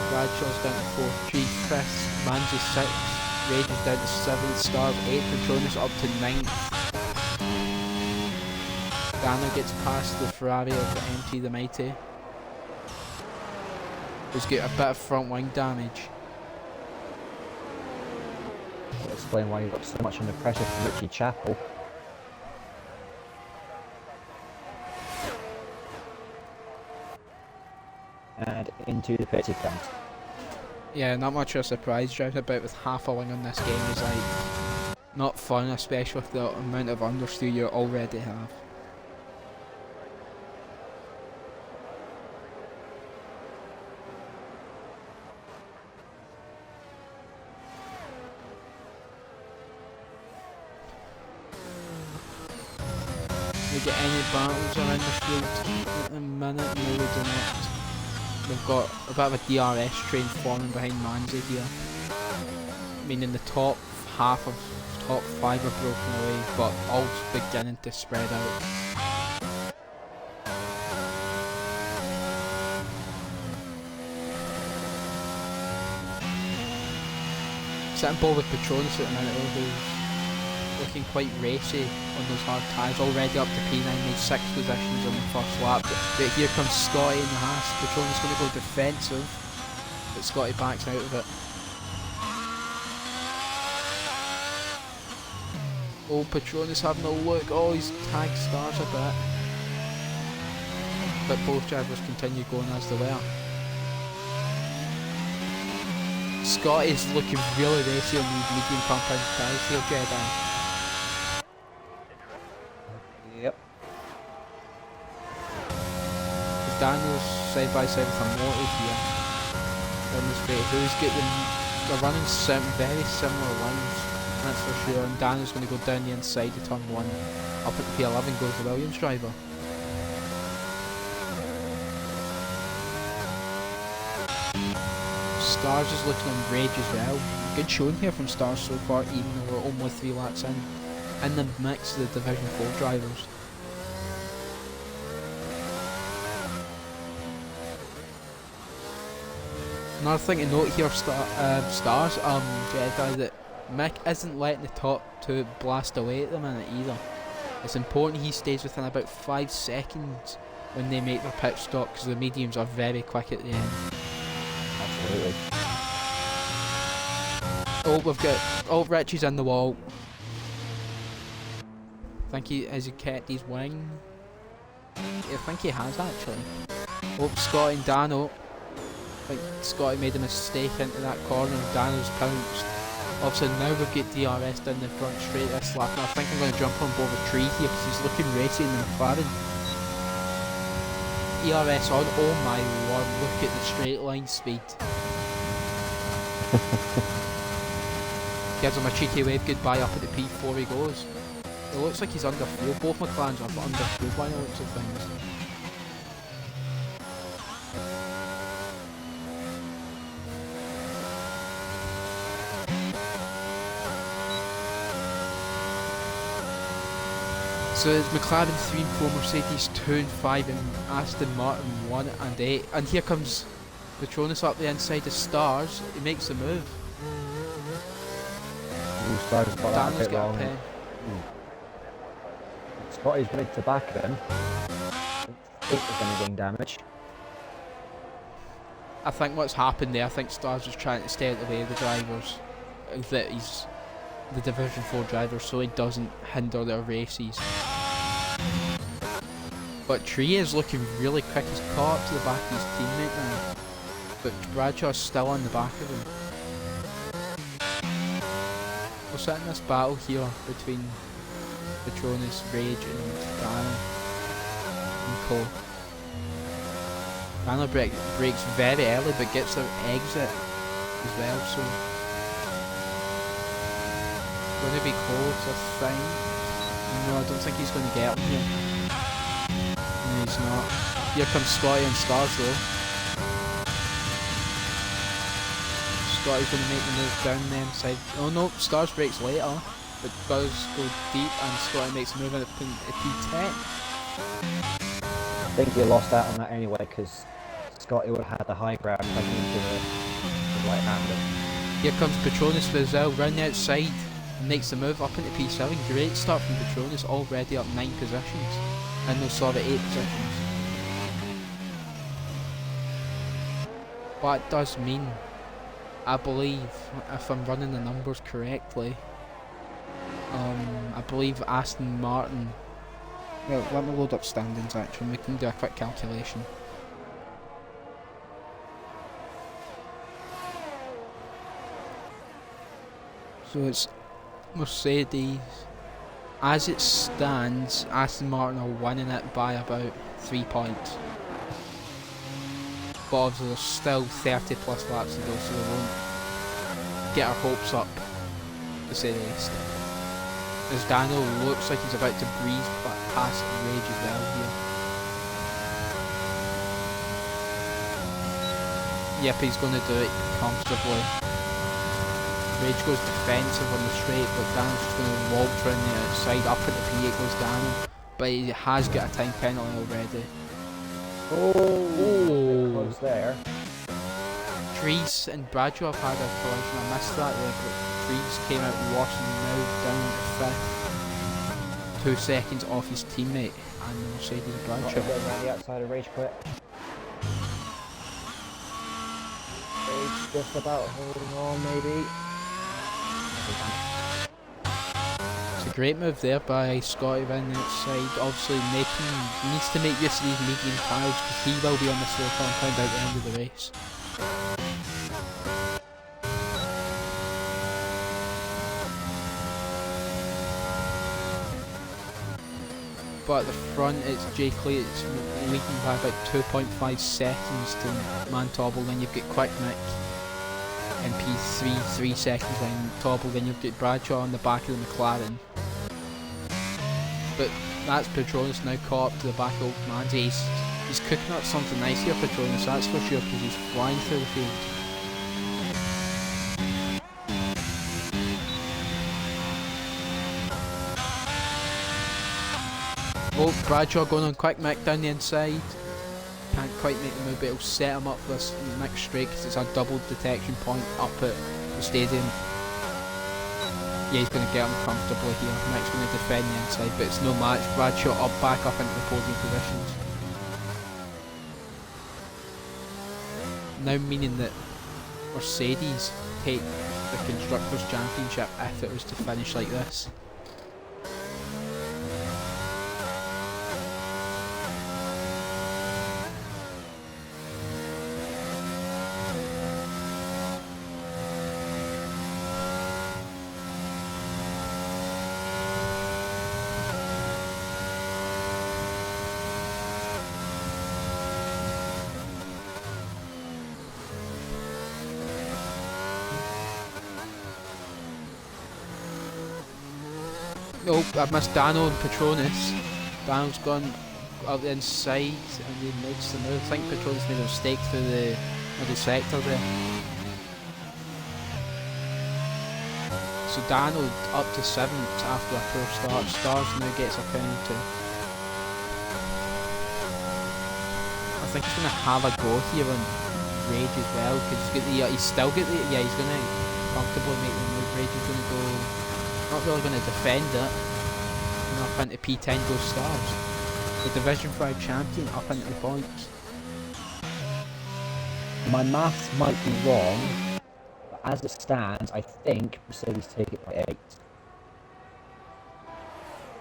Bradshaw's down to 4th, Tree 5th, Manzi 6th, Rage is down to 7th, Star 8th, Patronus up to 9th. Dana gets past the Ferrari of MT the Mighty. He's got a bit of front wing damage. That'll explain why he got so much under pressure from Richie Chappell. And into the pit attempt. Yeah, not much of a surprise. Driving about with half a wing on this game is like not fun, especially with the amount of understeer you already have. We get any battles around the field at the minute? No, we do not. we've got a bit of a DRS train forming behind Manzi here. Meaning the top half of top 5 are broken away, but all beginning to spread out. Sitting ball with Petronas at the minute though, who's looking quite racy on those hard tyres, already up to P9, made 6 positions on the first lap. But here comes Scotty in the Haas. Petronas going to go defensive, but Scotty backs out of it. Oh, Petronas having a look. Oh, he's tagged Stars a bit. But both drivers continue going as they were. Scott is looking really racy on these medium compound tyres here, Jedi. Yep. Daniel's side by side with a mortal here. On this straight, who's getting, they're running some very similar lines, that's for sure. And Daniel's going to go down the inside of turn 1. Up at the P11 goes the Williams driver. Stars is looking on rage as well. Good showing here from Stars so far, even though we're only 3 laps in the mix of the Division 4 drivers. Another thing to note here, Stars, Jedi, that Mick isn't letting the top 2 blast away at the minute either. It's important he stays within about 5 seconds when they make their pit stop, because the mediums are very quick at the end. Absolutely. Oh, we've got... Oh, Richie's in the wall. I think has he kept his wing? I think he has actually. Oh, Scotty and Dano. I think Scotty made a mistake into that corner and Dano's pounced. Obviously now we've got DRS down the front straight this lap, and I think I'm going to jump on board a tree here because he's looking racy in the McLaren. ERS on, oh my lord, look at the straight line speed. Gives him a cheeky wave goodbye up at the P4 he goes. It looks like he's under fuel, both McLarens are under fuel by the looks of things. So it's McLaren 3 and 4, Mercedes 2 and 5, and Aston Martin 1 and 8. And here comes Petronas up the inside of Stars. He makes the move. Daniel's got a pen. Scotty's ready to back him. Is going to gain damage. I think what's happened there, I think Stars was trying to stay out of the way of the drivers. That he's the Division 4 driver, so he doesn't hinder their races. But Tree is looking really quick. He's caught up to the back of his teammate now. But Bradshaw's still on the back of him. We're sitting in this battle here between Petronas, Rage and Dano and Co. Dano breaks very early but gets their exit as well, so going to be close, I think. No, I don't think he's going to get him here. No, he's not. Here comes Scotty and Stars though. Scotty's going to make the move down the inside. Oh no, Stars breaks later, but does go deep and Scotty makes a move in at P10. I think he lost out on that anyway because Scotty would have had the high ground taking into the right-hander. Here comes Petronas for Brazil round the outside. Makes the move up into P7. Great start from Petronas, already up 9 positions. And no, sorry, 8 positions. But it does mean, I believe, if I'm running the numbers correctly, I believe Aston Martin... Well, let me load up standings actually, and we can do a quick calculation. So it's Mercedes, as it stands, Aston Martin are winning it by about 3 points. But obviously there's still 30 plus laps to go, so we won't get our hopes up, to say the least. As Daniel looks like he's about to breeze past Rage as well here. Yep, he's going to do it comfortably. Rage goes defensive on the straight, but Dano's just going to waltz around the outside. Up at the P8 goes Dano, but he has got a time penalty already. Oh, close there. Dries and Bradshaw have had a collision. I missed that there, but Dries came out worse and now down to 5th. 2 seconds off his teammate and the Mercedes Bradshaw. Going around the outside of Rage Quit. Rage just about holding on, maybe. It's a great move there by Scotty around the outside. Obviously, he needs to make use of these medium tyres because he will be on the slow compound at the end of the race. But at the front, it's Jay Clay, it's leading by about 2.5 seconds to Mantobel. Then you've got Quick Nick in P3, 3 seconds behind Tobel. Then you've got Bradshaw on the back of the McLaren. But that's Petronas now caught up to the back of Manzi. He's cooking up something nice here, Petronas, that's for sure, because he's flying through the field. Oh, Bradshaw going on Quick Mick down the inside. Can't quite make the move, but it'll set him up for this next straight because it's a double detection point up at the stadium. Yeah, he's going to get him comfortably here. Mick's going to defend the inside, but it's no match. Bradshaw back up into the podium positions. Now meaning that Mercedes take the Constructors' Championship if it was to finish like this. Oh, I've missed Dano and Petronas. Dano's gone up the inside and he makes the move. I think Petronas made a mistake through the middle sector there. So Dano up to 7th after a poor start. Stars now gets a penalty. I think he's going to have a go here on Rage as well because he's still got the, yeah, he's going to comfortably make the move. Rage is going to go. Not really going to defend it. And up into P10 goes Stars. The Division 5 champion up into the points. My maths might be wrong, but as it stands, I think Mercedes take it by 8.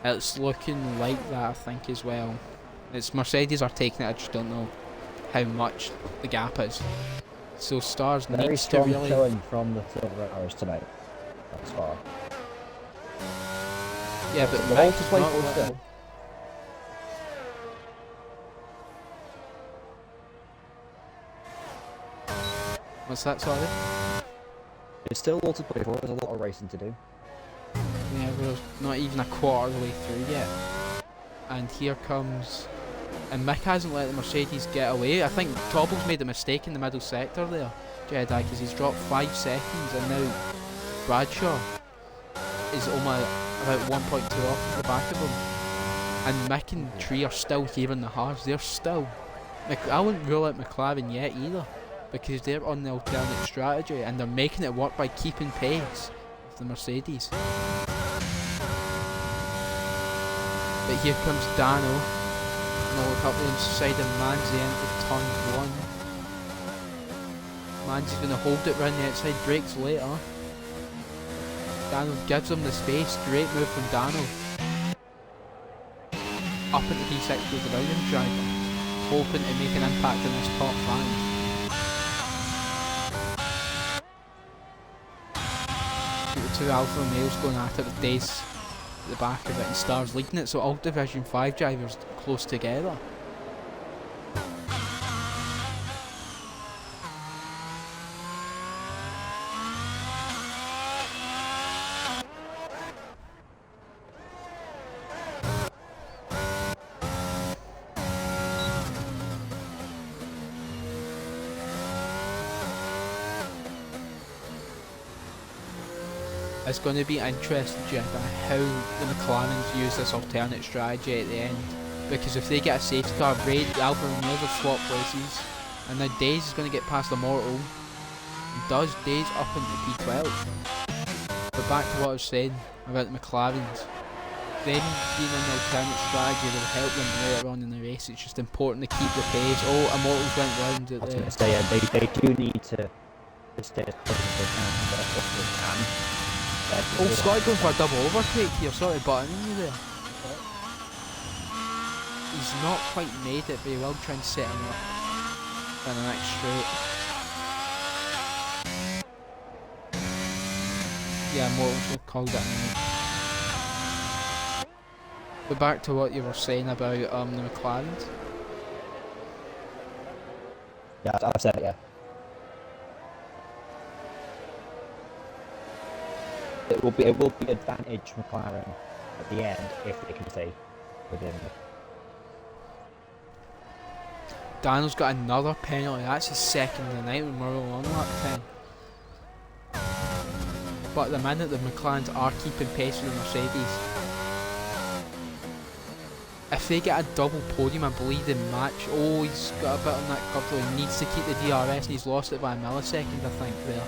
It's looking like that, I think, as well. It's Mercedes are taking it, I just don't know how much the gap is. So Stars Very needs to strong really... showing from the Silver Hours tonight. That's far. Yeah, but the whole to Mick's play not for letting- still. What's that, sorry? It's still all to play for. There's a lot of racing to do. Yeah, we're not even a quarter of the way through yet. And here comes... And Mick hasn't let the Mercedes get away. I think Tobble's made a mistake in the middle sector there, Jedi, because he's dropped 5 seconds and now Bradshaw is almost about 1.2 off the back of him. And Mick and Tree are still here in the halves. They're still... I wouldn't rule out McLaren yet either, because they're on the alternate strategy and they're making it work by keeping pace with the Mercedes. But here comes Dano. Now look up the inside of Manzi into turn 1. Manzi's going to hold it round the outside, brakes later. Dano gives him the space, great move from Dano. Up into P6 goes the Williams driver, hoping to make an impact in this top 5. The 2 Alfa Romeos going at it with Dace at the back of it and Stars leading it, so all Division 5 drivers close together. It's going to be interesting, Jeff, how the McLarens use this alternate strategy at the end. Because if they get a safety car, Alfa will never swap places. And now Days is going to get past Immortal. Does Days up into P12. But back to what I was saying about the McLarens. Them being an alternate strategy will help them later on in the race. It's just important to keep the pace. Oh, Immortals went round at I was the... going to say, they do need to stay as close as they can, but as best they can. Oh, Scott going for a double overtake here. Sorry, buttoning you there. He's not quite made it, but he will try and set him up in the next straight. Yeah, Mortals will call that in. But back to what you were saying about the McLarens. Yeah, I've said it, yeah. It will be advantage McLaren at the end if they can stay within. Daniel's got another penalty. That's his second of the night when we're all on lap 10. But at the minute, the McLarens are keeping pace with the Mercedes. If they get a double podium, I believe the match. Oh, he's got a bit on that curve though. He needs to keep the DRS and he's lost it by a millisecond, I think, there.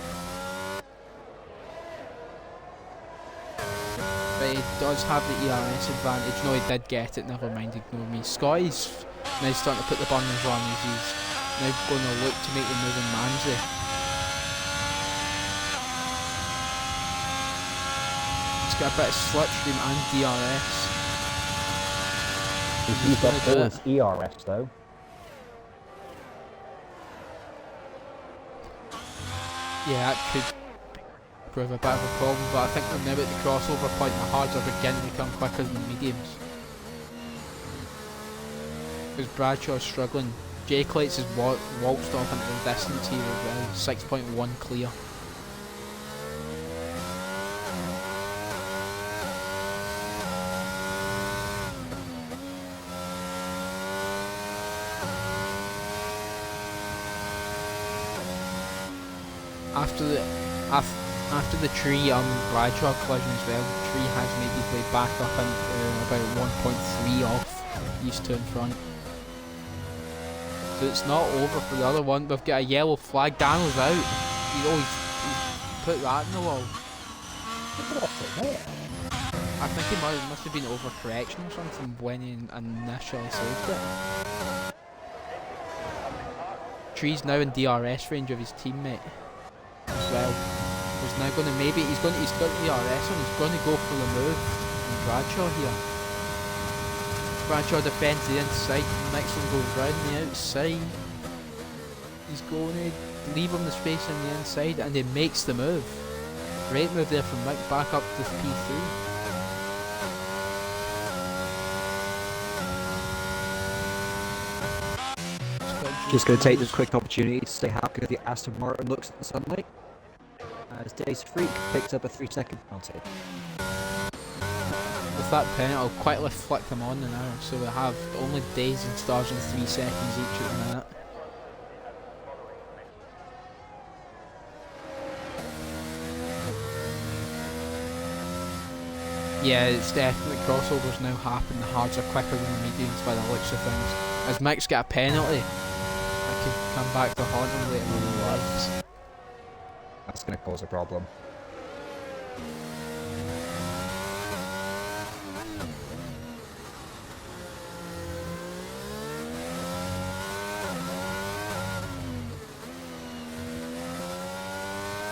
But he does have the ERS advantage. No, he did get it, never mind, ignore me. Scotty's now starting to put the burners on as he's now going to look to make the move in Manzi. He's got a bit of slipstream and DRS. He's got all his ERS though. Yeah, that could prove a bit of a problem, but I think we're now at the crossover point and the hards are beginning to become quicker than the mediums. Because Bradshaw's struggling. Jay Clates has waltzed off into the distance here as well, 6.1 clear. After the tree Bradshaw collision as well, the tree has made his way back up into about 1.3 off these two in front. So it's not over for the other one. We've got a yellow flag. Daniel's out. He's put that in the wall. I think he must have been overcorrection or something when he initially saved it. Tree's now in DRS range of his teammate as well. He's now going to he's got DRS on, he's going to go for the move from Bradshaw here. Bradshaw defends the inside, the next one goes round the outside. He's going to leave him the space on the inside and he makes the move. Great move there from Mick back up to P3. Just going to take this quick opportunity to say how good the Aston Martin looks in the sunlight. As Days Freak picks up a 3-second penalty. With that penalty, I'll quickly flick them on now, so we have only Days and Stars in 3 seconds each at the minute. Yeah, it's definitely crossovers now happen. The hards are quicker than the mediums by the looks of things. As Mick's got a penalty, I could come back to haunt him later on in the lives. That's going to cause a problem.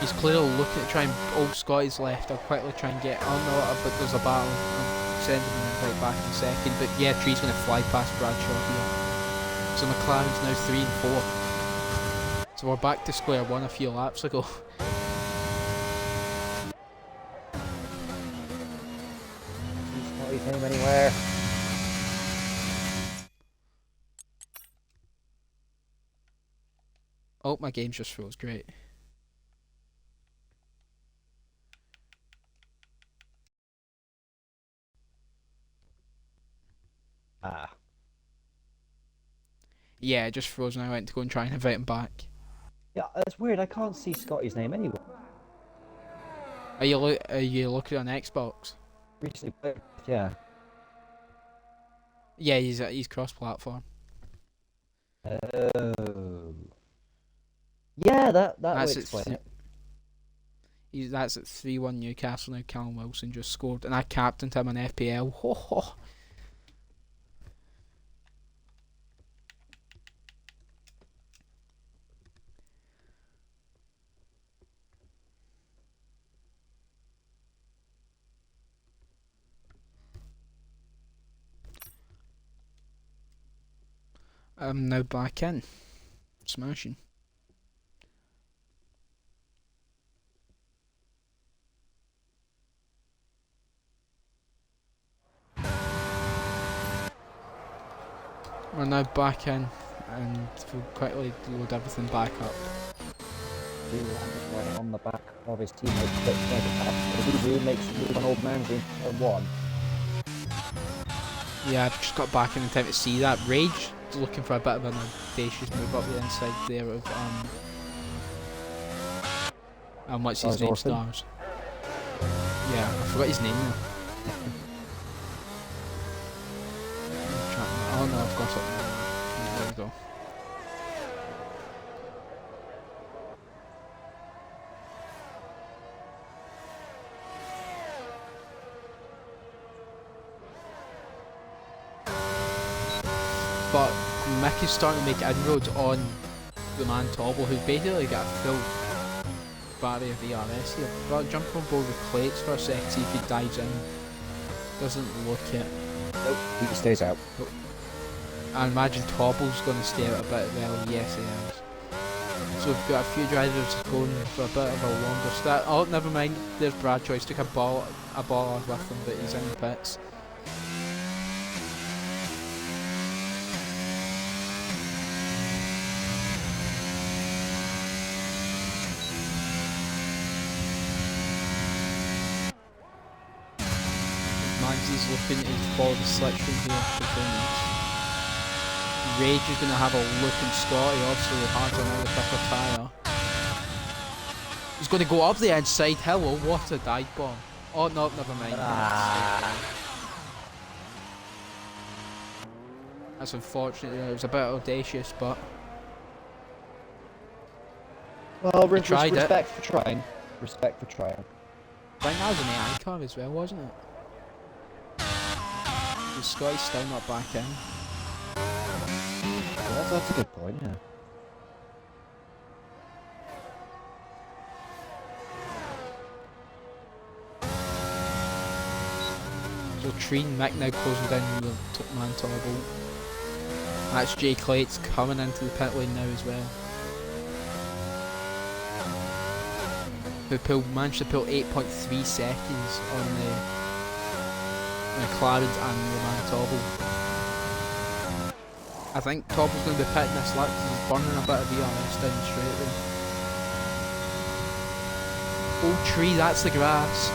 He's clearly looking to try and... Oh, Scotty's left. I'll quickly try and get... Oh no, but there's a battle. I'm sending him right back in a second. But yeah, Tree's going to fly past Bradshaw here. So McLaren's now 3 and 4. So we're back to square one a few laps ago. His name anywhere. Oh, my game just froze. Great. Ah. Yeah, it just froze and I went to go and try and invite him back. Yeah, it's weird. I can't see Scotty's name anywhere. Are you looking on Xbox? Recently played, yeah. Yeah, he's cross-platform. Oh. Yeah, that would That's explain it. That's at 3-1 Newcastle now. Callum Wilson just scored, and I captained him on FPL. Ho ho. I'm now back in. Smashing. We're now back in, and we'll quickly load everything back up. Right on the back of his teammates, but Zuzu makes a move on old man's in turn 1. Yeah, I've just got back in time to see that. Rage looking for a bit of an audacious move up the inside there of what's his name? Orphan? Stars. Yeah, I forgot his name now. Oh no, I've got something. There we go. But Mick is starting to make inroads on the man Tobble, who's basically got a full barrier VRS here. But jump on board with Clates for a sec, see if he dives in. Doesn't look it. Nope, he stays out. I imagine Tobble's going to stay out a bit. Well, yes he is. So we've got a few drivers going for a bit of a longer start. Oh, never mind. There's Bradshaw. He's took a ball on with him, but he's in the pits. Manzi's looking to follow the selection here for Tony's. Rage is going to have a look in Scotty, obviously with hands on the quicker tyre. He's going to go up the inside. Hello, what a dive bomb. Oh no, never mind. That's unfortunate. It was a bit audacious, but Well, tried respect for trying. Respect for trying. I think that was an AI car as well, wasn't it? So Scotty's still not back in. Yeah, that's a good point, yeah. So Treen Mick now closing down the man Toggle. That's Jay Clates coming into the pit lane now as well. Who managed to pull 8.3 seconds on the McLarens and the man Tobble. I think Tobble's going to be pitting this lap because he's burning a bit of VRS down the straight there. Old tree, that's the grass.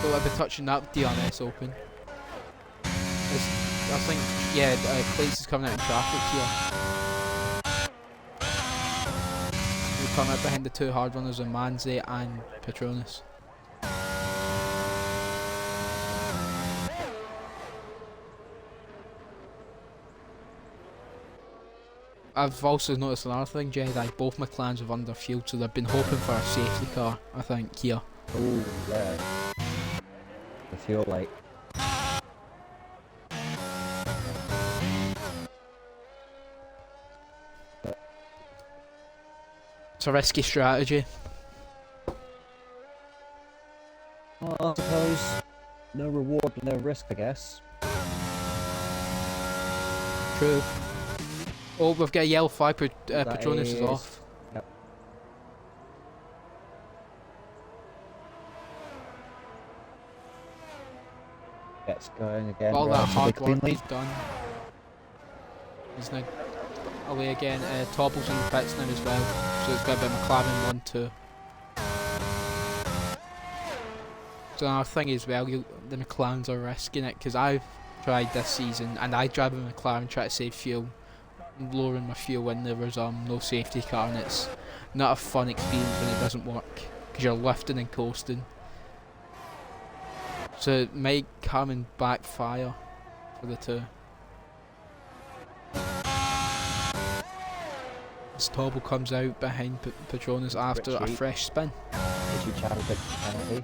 Will I be touching that DRS open? I think, yeah, Clates is coming out in traffic here. We're coming out behind the two hard runners of Manzi and Patronus. I've also noticed another thing, Jedi. Both McLarens have under fuel, so they've been hoping for a safety car, I think, here. Oh, yeah. I feel like. It's a risky strategy. Well, I suppose no reward, no risk, I guess. True. Oh, we've got a yellow flag. Patronus is off. Yep. Gets going again. All that hard work cleanly. he's done. He's now away again. Tobble's in the pits now as well. So it's going to be McLaren 1-2. So another thing as well, the McLarens are risking it because I've tried this season and I drive a McLaren try to save fuel. lowering my fuel when there was no safety car, and it's not a fun experience when it doesn't work because you're lifting and coasting. So it might come and backfire for the two. As Tobble comes out behind Petronas after a fresh spin. Richie Chadwick penalty.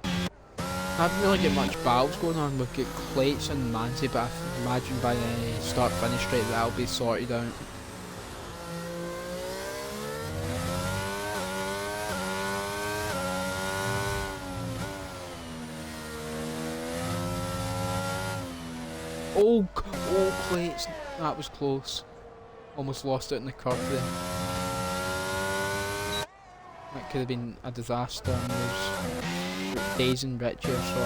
I haven't really got much battles going on. We've got Clates and Manzi, but I imagine by the start-finish straight that'll be sorted out. Oh, Clates, that was close. Almost lost it in the curve there. That could have been a disaster, and there's Days and Richie or so.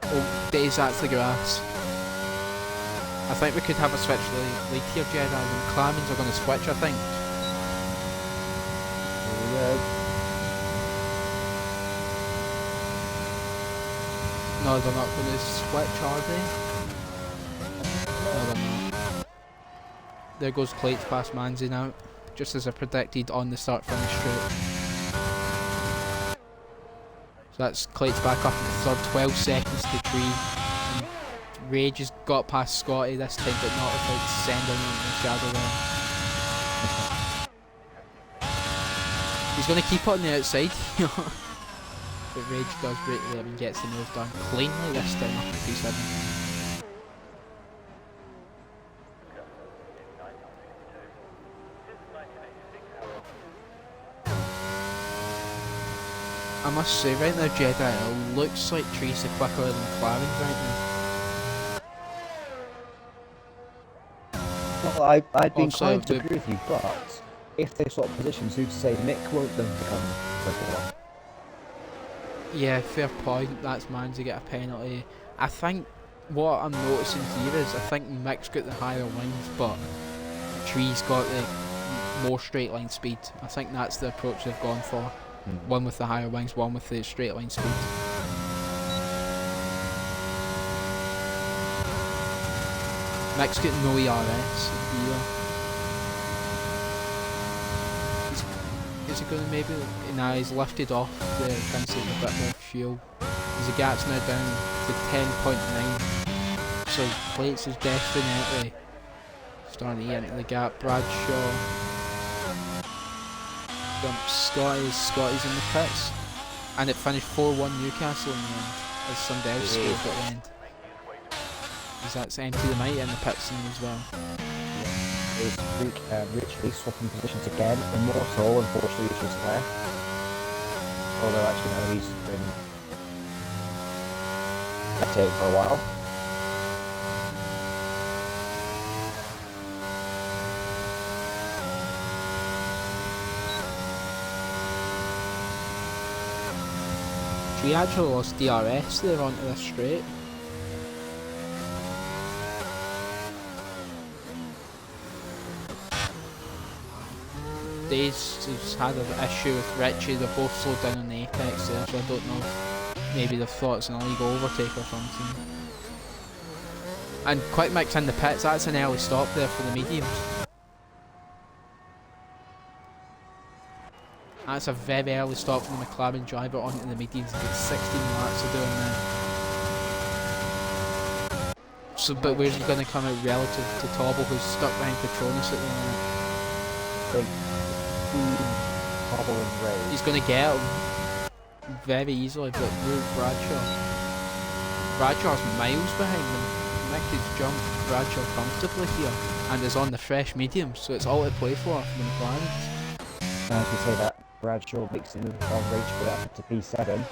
Oh, Days, that's the grass. I think we could have a switch late here, Jedi, and Clamens are going to switch, I think. No, they're not going to switch, are they? No, they're not. There goes Clates past Manzi now, just as I predicted on the start-finish straight. So that's Clates back up in the third, 12 seconds to Tree. And Rage has got past Scotty this time, but not without sending him in the shadow there. He's going to keep it on the outside. But Rage does break there and gets the move done cleanly this time up at P7. I must say right now, Jedi, it looks like Tree's are quicker than Clarence right now. Well, I'd be inclined to agree with you, but if they swap positions, who'd say Mick won't then become quicker? Yeah, fair point. That's Manzi get a penalty. I think what I'm noticing here is I think Mick's got the higher wings, but Tree's got the more straight line speed. I think that's the approach they've gone for. One with the higher wings, one with the straight line speed. Mick's got no ERS either. Is he going to maybe... Nah, he's lifted off the trying to save a bit more fuel. The gap's now down to 10.9. So Clates is definitely starting to eat into the gap. Bradshaw dumps Scotty's in the pits. And it finished 4-1 Newcastle in the end, as somebody else scored at the end. Because that's empty the might in the pits as well. Is Richie swapping positions again. Immortal, unfortunately, is just there. Although, actually, no, he's been spectating for a while. He actually lost DRS there onto the straight. Days has had an issue with Richie. They're both slowed down on the apex there, so I don't know if maybe they've thought it's an illegal overtake or something. And Quick Mix in the pits, that's an early stop there for the mediums. That's a very early stop from the McLaren driver onto the mediums. He gets 16 laps of doing that. So, but where's he going to come out relative to Tobble, who's stuck behind Petronas at the moment? He's going to get him very easily, but where's Bradshaw? Bradshaw's miles behind him. Mick has jumped Bradshaw comfortably here and is on the fresh medium, so it's all to play for the McLarens. As we say that, Bradshaw makes the move on Rage for that to P7.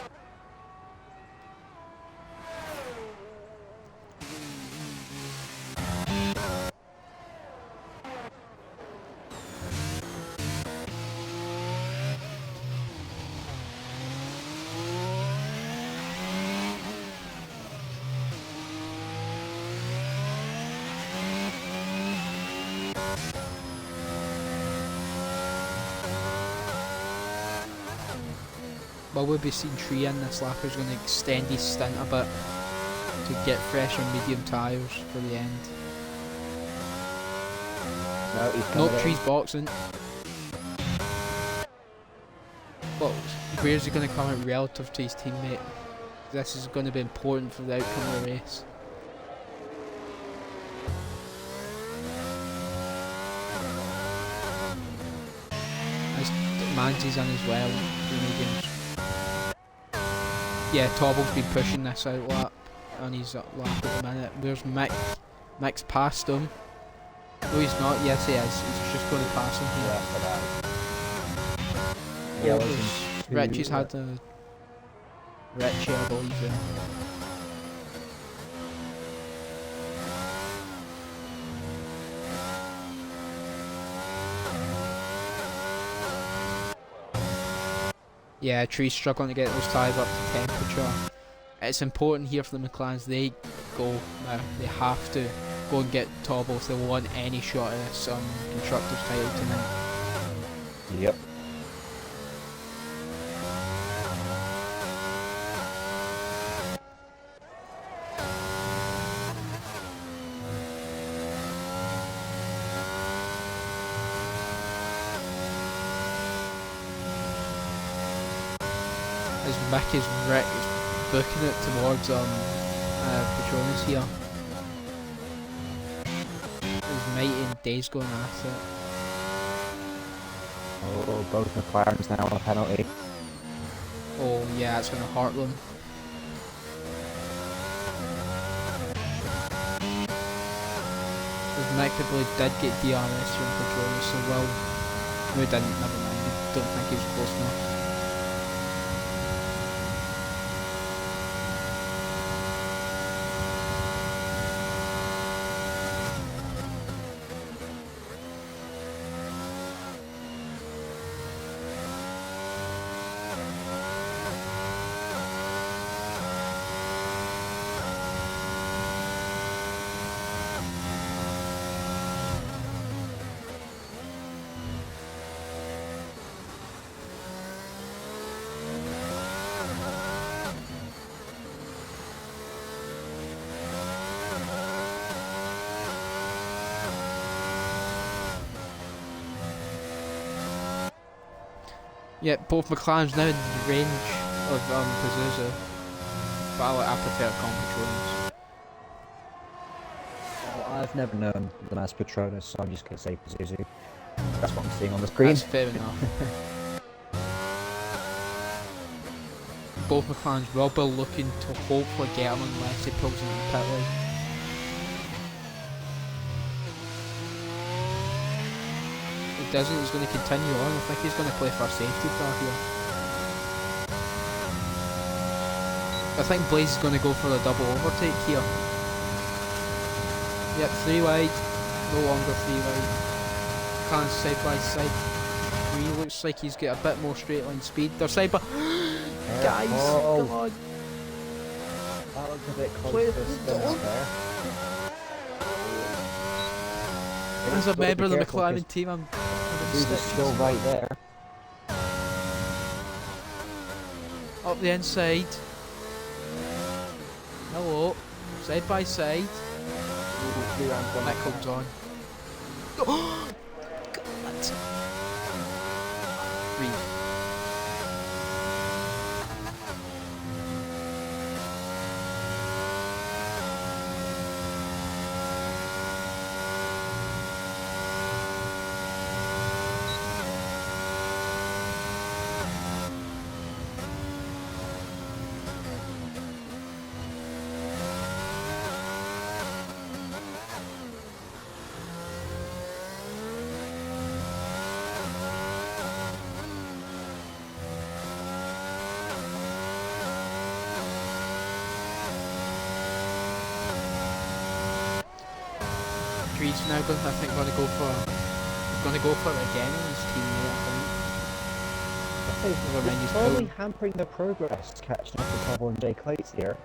well, we'll be seeing Tree in this lap who's going to extend his stint a bit to get fresh on medium tyres for the end. No, he's coming Nope, in. Tree's boxing. But where's he going to come out relative to his teammate? This is going to be important for the outcome of the race. Manzi's in as well, the mediums. Yeah, Tobble's been pushing this out lap, and he's at lap at the minute. There's Mick. Mick's past him. No, he's not. Yes, he is. He's just going to pass him here. Yeah, Richie's had a... Richie, I believe, yeah. Yeah, Tree's struggling to get those tyres up to temperature. It's important here for the McLarens. They go now. They have to go and get Tobble if they want any shot at this constructors title tonight. Yep. As Mick is booking it towards Petronas here. There's Mighty and Days going at it. Oh, both McLarens now on a penalty. Oh yeah, it's going to hurt them. As Mick, I believe, did get DRS from Petronas, so well, no he didn't, never mind, I don't think he was close enough. Yeah, both McLarens now in the range of Pazuzu, but I prefer Petronas. Well, I've never known them as Petronas, so I'm just going to say Pazuzu. That's what I'm seeing on the screen. That's fair enough. Both McLarens will be looking to hopefully get him unless he pulls in the pit lane. Doesn't, he's going to continue on. I think he's going to play for a safety car here. I think Blaze is going to go for the double overtake here. Yep, 3 wide, no longer 3 wide. Can't side by side. He looks like he's got a bit more straight line speed. They're side by... Guys, come on. That looks a bit close to spin up there. As a member of the McLaren team, I'm He's still right there. up the inside. Hello. Side by side. That comes on. Oh! God. 3. He's now going to, I think, going to go for it again on his teammate, I think. He's probably hampering the progress catching up with Tobble and Jay Clates here.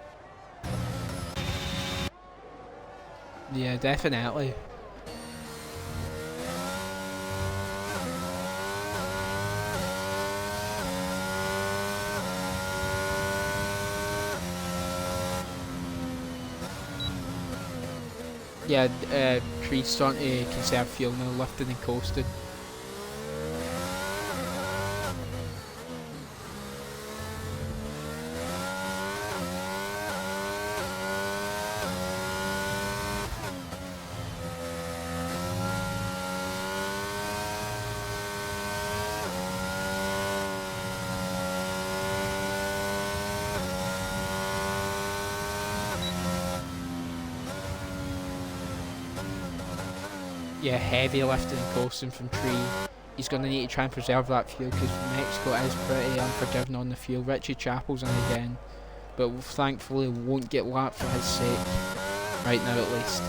Yeah, definitely. Yeah, Tree's starting to conserve fuel now, lifting and coasting. Yeah, heavy lifting and coasting from Tree. He's going to need to try and preserve that fuel because Mexico is pretty unforgiving on the fuel. Richie Chappell's in again, but thankfully won't get lapped for his sake, right now at least.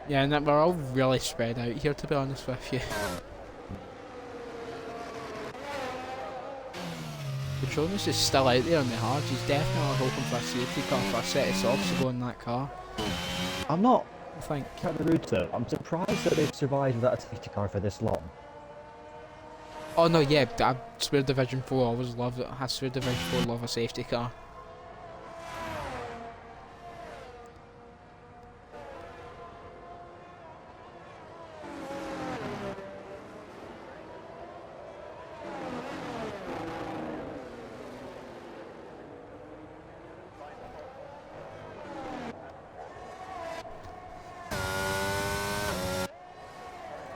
Yeah, and we're all really spread out here, to be honest with you. Petronas is still out there on the hard. He's definitely hoping for a safety car, for a set of softs to go in that car. I'm not I think. kind of rude to it. I'm surprised that they've survived without a safety car for this long. Oh no, yeah, I swear Division 4 always loved it. I swear Division 4 love a safety car.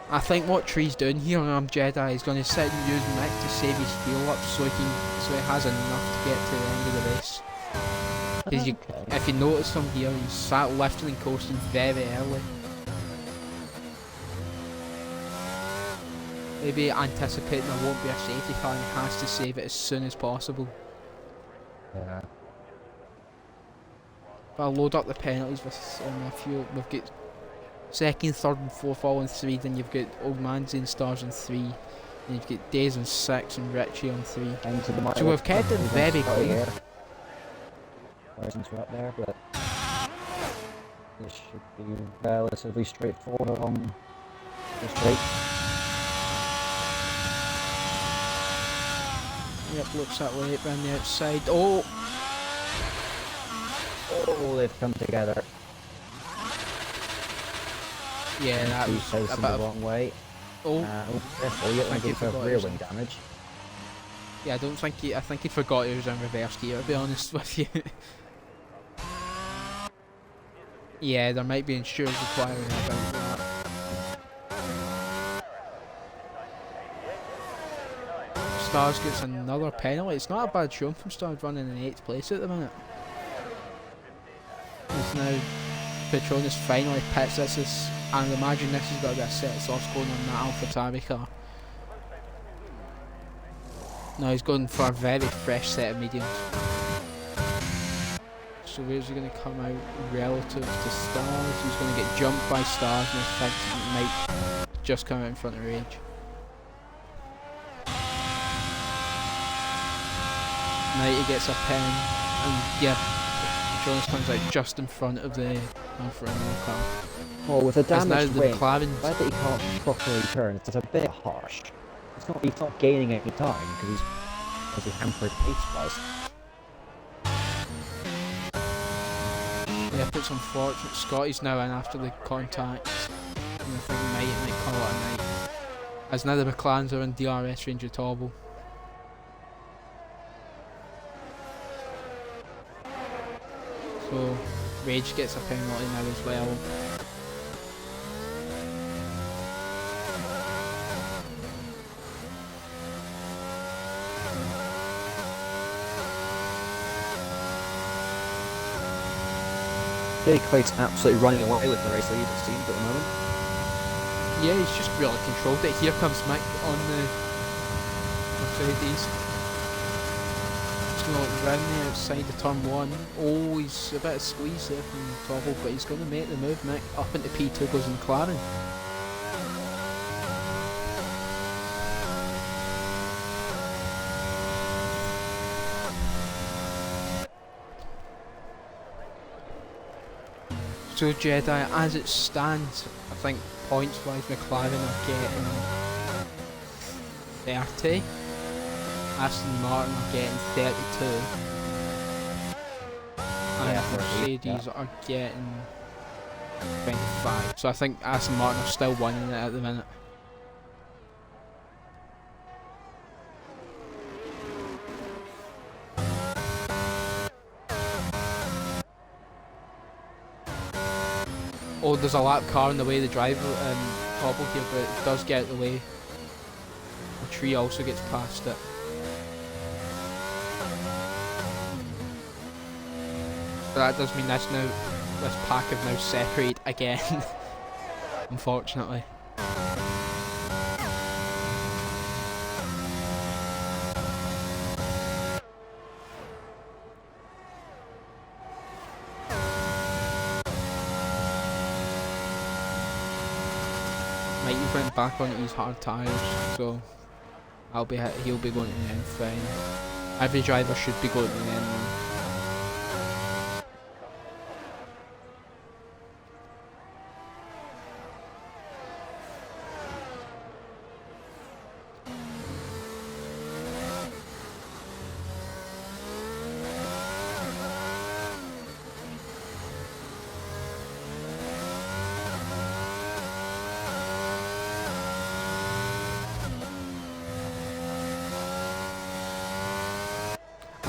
I think what Tree's doing here on Jedi is going to sit and use Mick to save his fuel up so he has enough to get to the end of the race. Because if you notice him here, he's sat lifting and coasting very early. Maybe anticipating there won't be a safety car and he has to save it as soon as possible. Yeah. But I'll load up the penalties with a few. We've got second, third and fourth all in 3, then you've got Old Manzi and Stars on 3, and you've got Days on 6 and Richie on 3. So we've kept it very clean. License right there, but this should be relatively straightforward along the straight. Yep, looks that way around the outside. Oh, they've come together. Yeah, that was a bit the of... wrong way. Oh, careful, you're going to go for rear wing damage. Yeah, I think he forgot he was in reverse gear, to be honest with you. Yeah, there might be insurance requiring about that. Stars gets another penalty. It's not a bad show from Stars, running in 8th place at the minute. It's now Petronas finally pits this, and imagine this has got to be a set of softs going on that AlphaTauri car. No, he's going for a very fresh set of mediums. So where's he going to come out relative to Stars? He's going to get jumped by Stars, and I think he might just come out in front of Rage. Now he gets a pen, and yeah, Jones comes out just in front of the Alfa Romeo car. Well, with a damaged wing, the fact that he can't properly turn is a bit harsh. He's not gaining any time because he's hampered pace-wise. Yeah, it's unfortunate. Scotty's now in after the contact, and I think he might call it a night. As now the McLarens are in DRS range at Tauble. So Rage gets a penalty now as well. Billy Craig's absolutely running away with the race lead, it seems, at the moment. Yeah, he's just really controlled it. Here comes Mick on Mercedes. Just not round the outside of turn 1. Oh, he's a bit of squeeze there from Tobble, but he's going to make the move, Mick. Up into P2 goes McLaren. So Jedi, as it stands, I think points-wise McLaren are getting 30. Aston Martin are getting 32. And Mercedes are getting 25. So I think Aston Martin are still winning it at the minute. Oh, there's a lap car in the way of the driver Tobble here, but it does get out the way. The tree also gets past it. So that does mean this pack have now separated again, unfortunately. Mikey went back on his hard tyres, so he'll be going to the end fine. Every driver should be going to the end.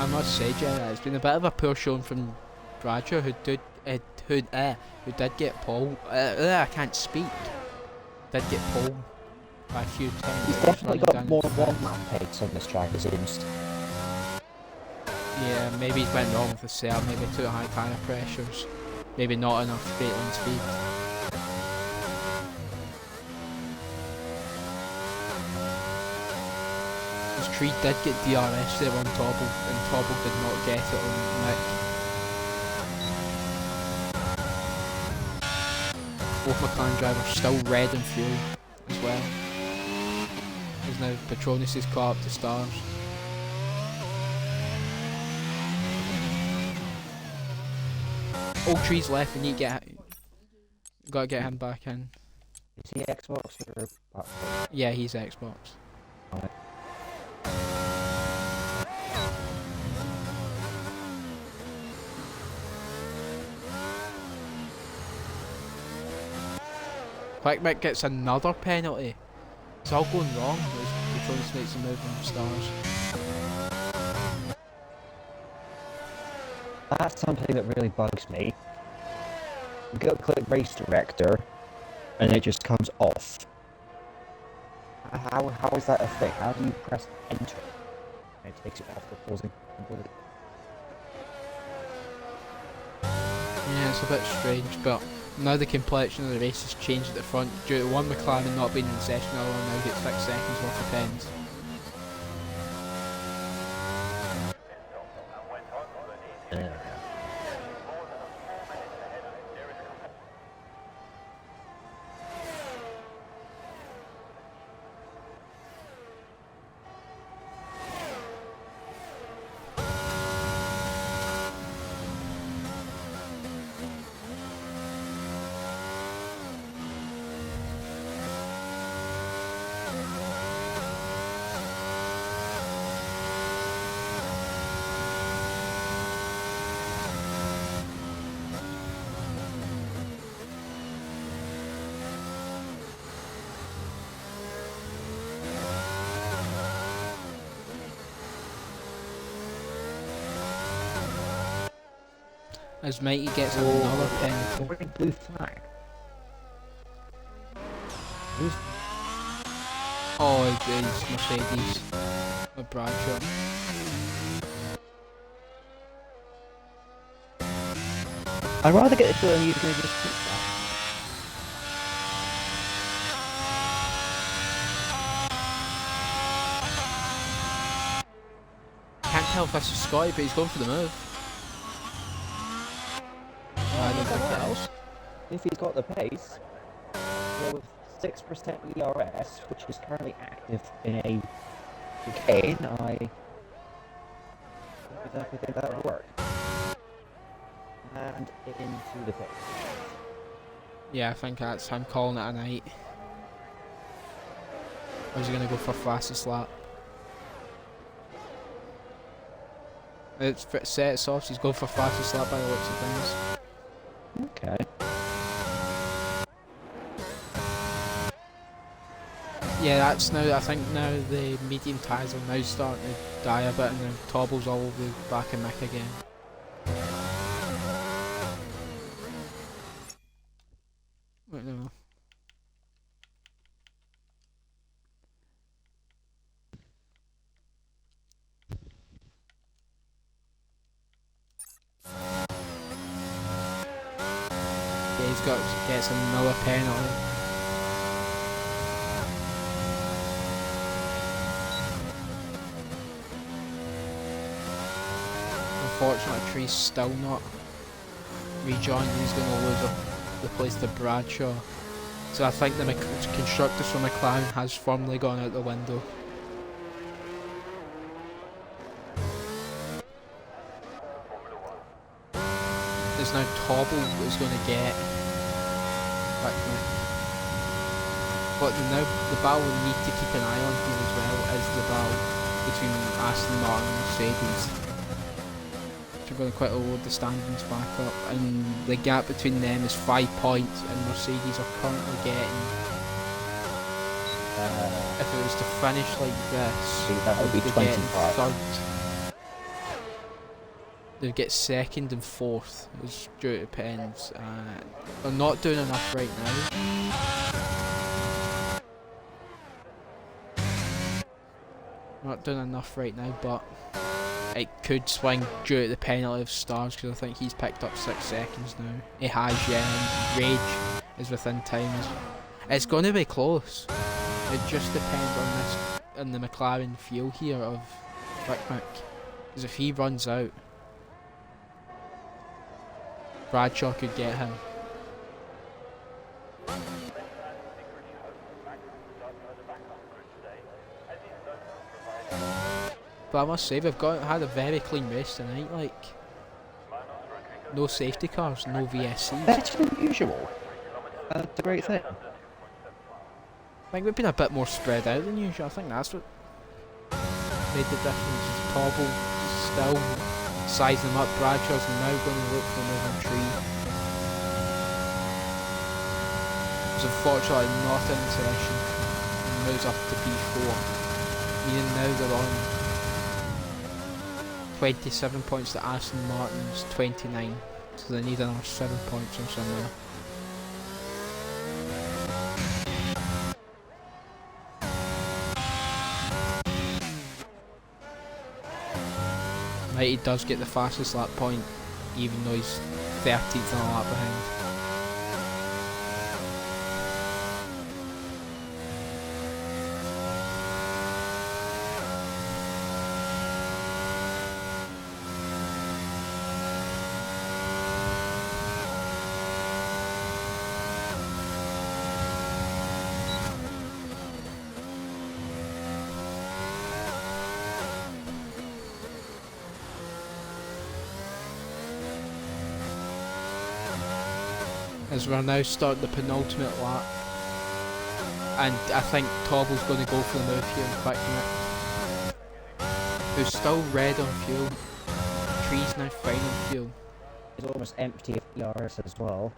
I must say, Jenna, it's been a bit of a poor showing from Bradshaw, who did get pole. I can't speak. Did get pole by a few times. He's definitely got more than one lap pace on this track, it seems. Yeah, maybe he's went wrong with the setup. Maybe too high tyre pressures. Maybe not enough straight line speed. Tree did get DRS there on Tobble, and Tobble did not get it on Mick. Both McLaren drivers still red and fuel as well. As now Petronas is caught up to stars. Old Tree's left, and you gotta get him back in. Is he Xbox or Xbox? Yeah, he's Xbox. Right. Quick Mick gets another penalty. It's all going wrong. Petronas makes a move on stars. That's something that really bugs me. You go click race director, and it just comes off. How is that a thing? How do you press enter? And it takes it off the pausing completely. Yeah, it's a bit strange, but now the complexion of the race has changed at the front due to one McLaren not being in session, the other one now gets 6 seconds worth of pens. As Mikey gets another penalty. We're in blue flag. Who's... Oh, it's Mercedes. A Bradshaw. I'd rather get the feeling you're going to just keep that. tell if this is Scotty, but he's going for the move. I don't think it is. If he's got the pace, well, with 6% ERS, which is currently active in a chicane, I exactly think that would work. And into the pit. Yeah, I think that's him calling it a night. Or is he going to go for fastest lap? It's set it off, so he's going for fastest lap by the looks of things. Okay. Yeah, that's now, I think now the medium tyres are now starting to die a bit and then Tobble's all over the back of Mick again. Wait, no. Yeah, he's gets another penalty. Unfortunately, Tree's still not rejoined. He's going to lose the place to Bradshaw. So I think the constructors from McLaren has firmly gone out the window. There's now Tobble is going to get back there. But now the battle we need to keep an eye on here as well is the battle between Aston Martin and Mercedes. We're going to quite load the standings back up, and the gap between them is 5 points, and Mercedes are currently getting, if it was to finish like this, that would be 25. Third. They get second and fourth, as it depends. They're not doing enough right now. Not doing enough right now, but it could swing due to the penalty of Stars, because I think he's picked up 6 seconds now. He has, yeah, and Rage is within time. It's going to be close. It just depends on the McLaren fuel here of Rick, because if he runs out, Bradshaw could get him. But I must say, we've had a very clean race tonight, like, no safety cars, no VSCs. That's unusual. That's a great thing. I think we've been a bit more spread out than usual. I think that's what made the difference. Tobble still sizing them up. Bradshaw's now going to look for another tree. It's unfortunately not in session. And moves up to P4. Meaning now they're on 27 points to Aston Martin's 29. So they need another 7 points from somewhere. Right, he does get the fastest lap point, even though he's 13th on a lap behind. As we're now starting the penultimate lap, and I think Tobble's going to go for the move here in quick minute. Who's still red on fuel. Tree's now fine on fuel. He's almost empty of ERS as well.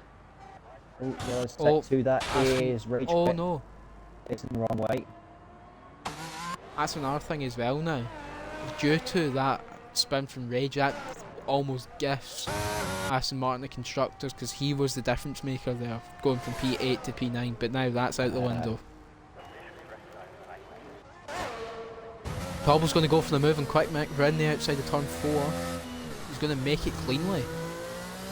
Oh, ERS Oh, tech 2, that is Rage Oh Quit. no, It's in the wrong way. that's another thing as well now. Due to that spin from Rage, that almost gifts Aston Martin the constructors, because he was the difference maker there, going from P8 to P9, but now that's out the window. Tobble's going to go for the move and quick Mick, we're in the outside of turn 4. He's going to make it cleanly.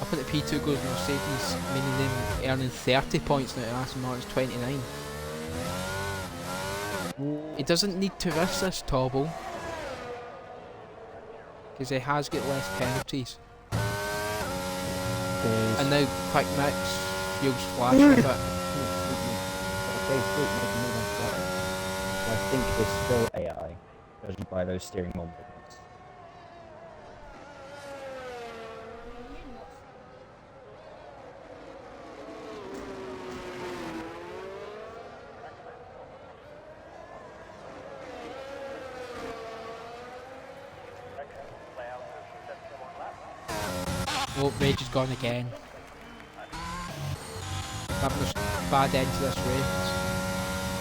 Up into P2 goes Mercedes, meaning them earning 30 points now to Aston Martin's 29. He doesn't need to risk this, Tobble. because he has got less penalties. There's And now quick mix feels flashy a bit. okay, fruit making move on flying. So I think it's still AI, judging by those steering wheel movements. Oh, Rage is gone again. Having a bad end to this race.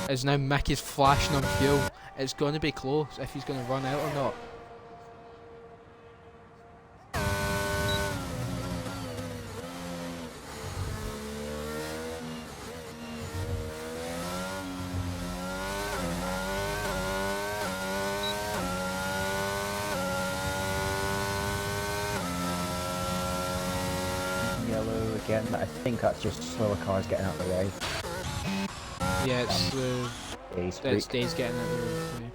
As now Mick is flashing on fuel. It's going to be close if he's going to run out or not. Yellow again, I think that's just slower cars getting out of the way. Yeah, it's Days getting out of the way.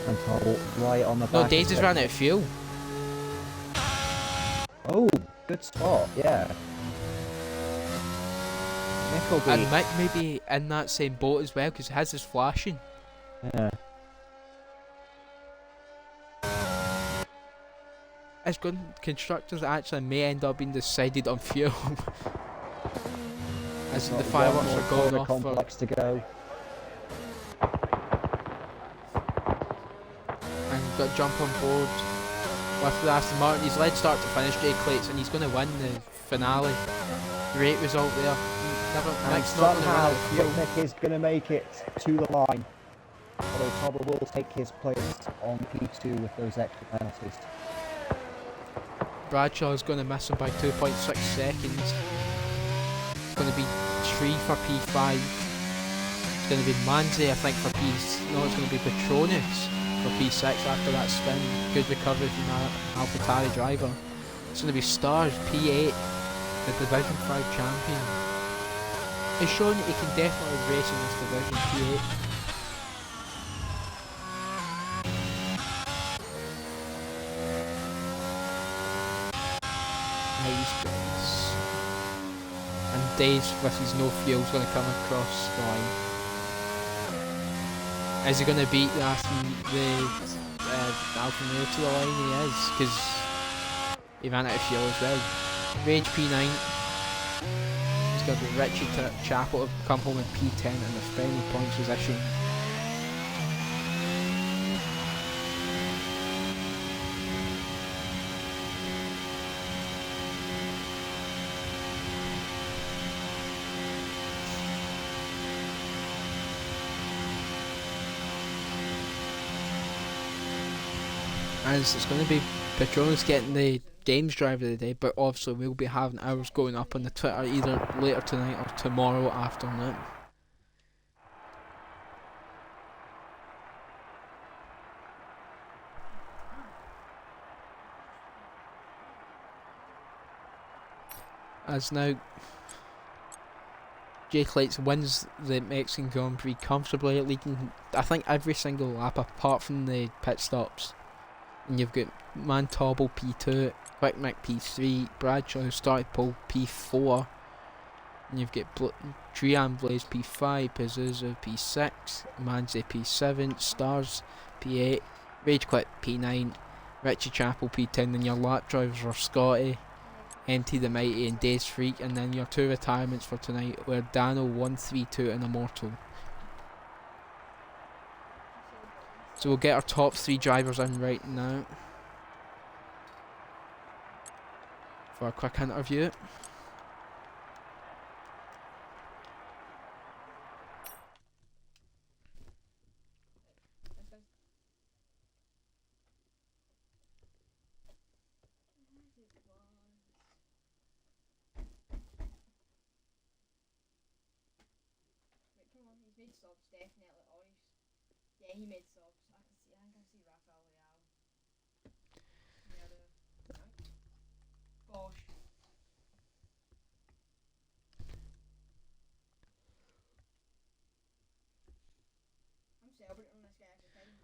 And Toll right on the back. No, Days has ran out of fuel. Oh, good spot, yeah. Mick will be... And Mick may be in that same boat as well because his is flashing. Yeah. It's going constructors actually may end up being decided on fuel. As the fireworks are going off. Complex to go. And we've got to jump on board with the Aston Martin. He's led start to finish, Jay Clates, and he's going to win the finale. Great result there. Mick's not going to run out of fuel. Mick is going to make it to the line. Although Tobber will take his place on P2 with those extra penalties. Bradshaw is going to miss him by 2.6 seconds. It's going to be 3 for P5. It's going to be Manzi, I think, for P6. No, it's going to be Petronas for P6 after that spin. Good recovery from that AlphaTauri driver. It's going to be Stars, P8, the Division 5 champion. He's shown that he can definitely race in this division, P8. And Days with his no fuel is going to come across the line. Is he going to beat the Alfa Romeo to the line? He is, because he ran out of fuel as well. Rage P9. He's got the Richie Chapel to come home in P10 in the final points position. As it's going to be Petronas getting the games driver of the day, but obviously we'll be having ours going up on the Twitter either later tonight or tomorrow afternoon. As now Jay Clates wins the Mexican Grand Prix comfortably, leading I think every single lap apart from the pit stops. And you've got Mantobel P2, Quick Mick P3, Bradshaw started pole P4, and you've got Trian Blaze P5, Pazuzu P6, Manzi P7, Stars P8, Rage Quit P9, Richie Chapel P10, and your lap drivers are Scotty, NT the Mighty and Days Freak, and then your two retirements for tonight were Dano 132 and Immortal. So we'll get our top 3 drivers in right now for a quick interview. He's made subs, definitely. Oh, yeah, he made subs. I think I see Rafael Leal. Bosch. I'm celebrating this guy every time.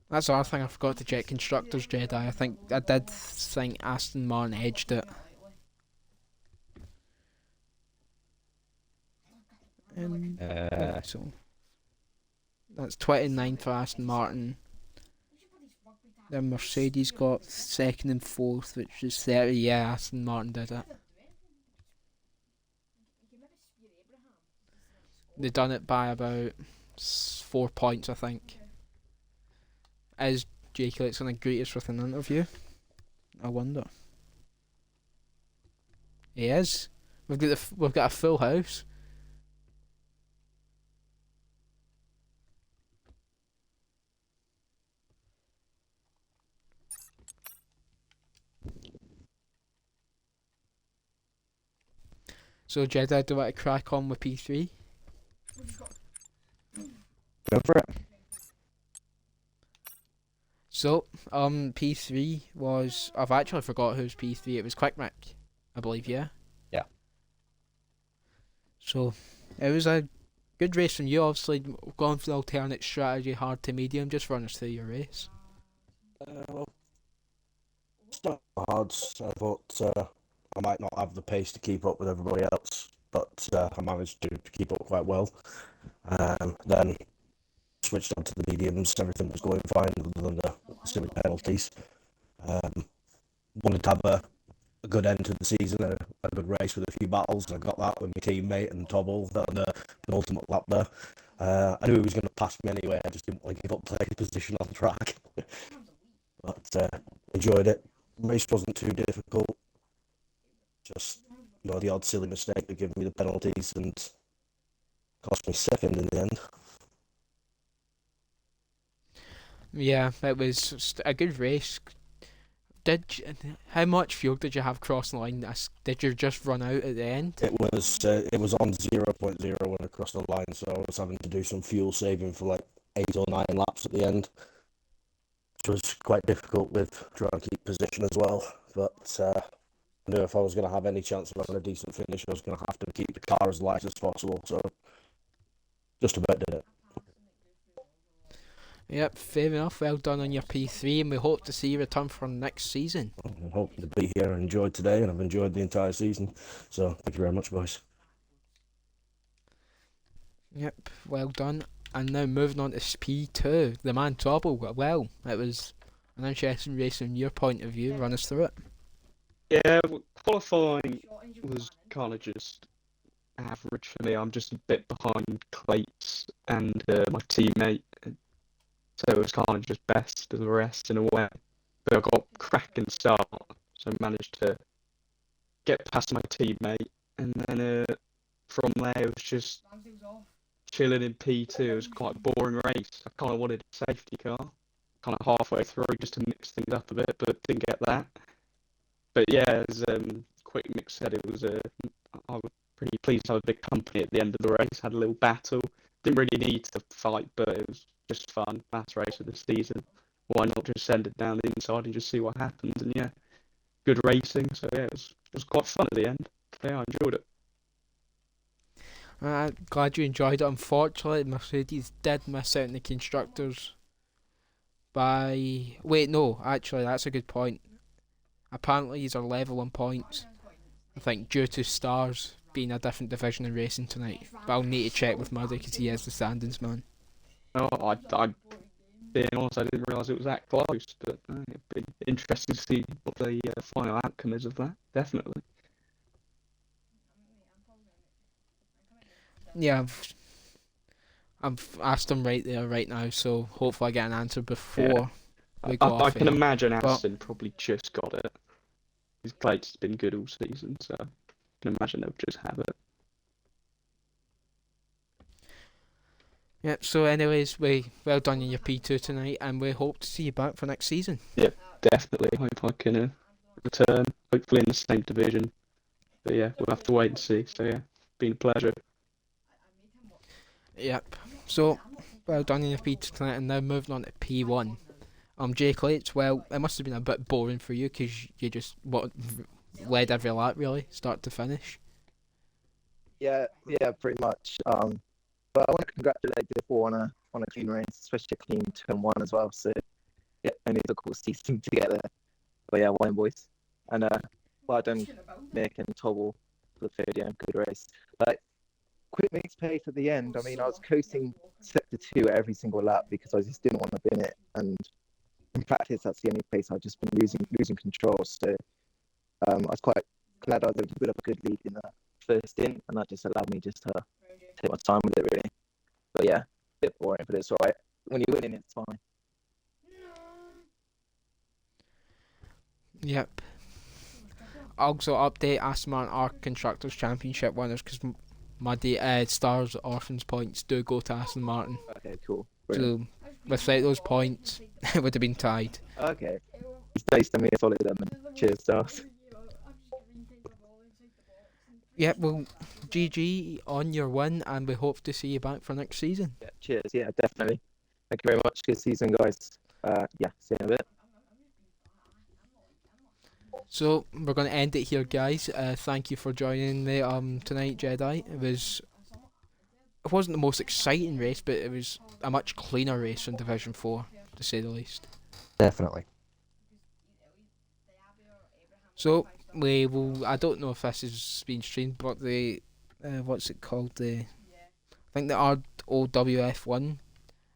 That's the other thing I forgot to check. Constructors Jedi. I think I did think Aston Martin edged it. Right, so that's 29 for Aston Martin. Then Mercedes got second and fourth, which is 30. Yeah, Aston Martin did it. They done it by about 4 points, I think. Is Jake Lett's going to greet us with an interview? I wonder. He is. We've got a full house. So Jedi, do you want to crack on with P3? Go for it. So, P3 was... I've actually forgot who's P3. It was Quick Mick, I believe, yeah? Yeah. So, it was a good race from you, obviously. Going for the alternate strategy, hard to medium. Just run us through your race. Well, start hard. I thought I might not have the pace to keep up with everybody else, but I managed to keep up quite well. Then switched on to the mediums. Everything was going fine other than the silly penalties. Wanted to have a good end to the season, a good race with a few battles. I got that with my teammate and Tobble on the penultimate lap there. I knew he was going to pass me anyway. I just didn't want to give up playing position on the track. But enjoyed it. Race wasn't too difficult. Just the odd silly mistake that gave me the penalties and cost me second in the end. Yeah, it was just a good race. How much fuel did you have crossing the line? Did you just run out at the end? It was on 0.0 when I crossed the line, so I was having to do some fuel saving for like 8 or 9 laps at the end, which was quite difficult with trying to keep position as well. But I knew if I was going to have any chance of having a decent finish, I was going to have to keep the car as light as possible. So just about did it. Yep, fair enough. Well done on your P3, and we hope to see you return for next season. I'm hoping to be here. I enjoyed today, and I've enjoyed the entire season. So thank you very much, boys. Yep, well done. And now moving on to P2, the man Tobble. Well, it was an interesting race from your point of view. Run us through it. Yeah, qualifying was kind of just average for me. I'm just a bit behind Clates and my teammate, so it was kind of just best of the rest in a way. But I got a cracking start, so I managed to get past my teammate, and then from there it was just chilling in P2. It was quite a boring race. I kind of wanted a safety car, kind of halfway through just to mix things up a bit, but didn't get that. But yeah, as Quick Mix said, I was pretty pleased to have a big company at the end of the race. Had a little battle. Didn't really need to fight, but it was just fun. Last race of the season. Why not just send it down the inside and just see what happens? And yeah, good racing. So yeah, it was quite fun at the end. Yeah, I enjoyed it. Glad you enjoyed it. Unfortunately, Mercedes did miss out in the constructors by... Wait, no, actually, that's a good point. Apparently, these are level on points. I think due to Stars being a different division in racing tonight. But I'll need to check with Muddy because he is the standings man. Oh, I being honest, I didn't realise it was that close. But it'd be interesting to see what the final outcome is of that. Definitely. Yeah, I've asked him right there, right now, so hopefully I get an answer before we go off. I can here. imagine Aston probably just got it. His plate's been good all season, so I can imagine they'll just have it. Yep, so anyways, well done in your P2 tonight, and we hope to see you back for next season. Yeah, definitely. I hope I can return, hopefully in the same division. But yeah, we'll have to wait and see. So yeah, been a pleasure. Yep, so well done in your P2 tonight, and now moving on to P1. Jake Lates, well, it must have been a bit boring for you because you just led every lap really, start to finish. Yeah, pretty much. But I want to congratulate you all on a clean race, especially a clean turn one as well. So yeah, only took all season to get there. But yeah, wine boys. And well done, Mick and Tobble for the third. Yeah, good race. Like quick Mick's pace at the end. I mean, I was coasting sector 2 every single lap because I just didn't want to bin it. And in practice, that's the only place I've just been losing control. So I was quite glad I was able to build up a good lead in that first stint, and that just allowed me just to take my time with it, really. But yeah, a bit boring, but it's all right. When you're winning, it's fine. Yep. Also update Aston Martin are Constructors Championship winners because my Stars Orphans points do go to Aston Martin. Okay, cool. Brilliant. So without those points, it would have been tied. Okay. It's nice to me a solid then. Cheers, Stars. Yeah, well, GG on your win, and we hope to see you back for next season. Yeah, cheers. Yeah, definitely. Thank you very much. Good season, guys. Yeah, see you in a bit. So we're going to end it here, guys. Thank you for joining me tonight, Jedi. It wasn't the most exciting race, but it was a much cleaner race in Division 4, to say the least. Definitely. So we will. I don't know if this is being streamed, but the what's it called? I think the ROWF1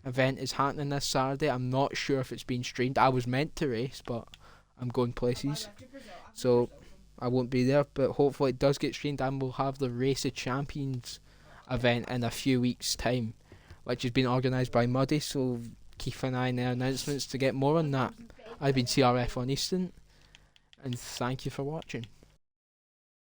event is happening this Saturday. I'm not sure if it's being streamed. I was meant to race, but I'm going places, so I won't be there. But hopefully it does get streamed, and we'll have the Race of Champions event in a few weeks' time, which has been organised by Muddy. So keep an eye on their announcements to get more on that. I've been CRF on Easton, and thank you for watching.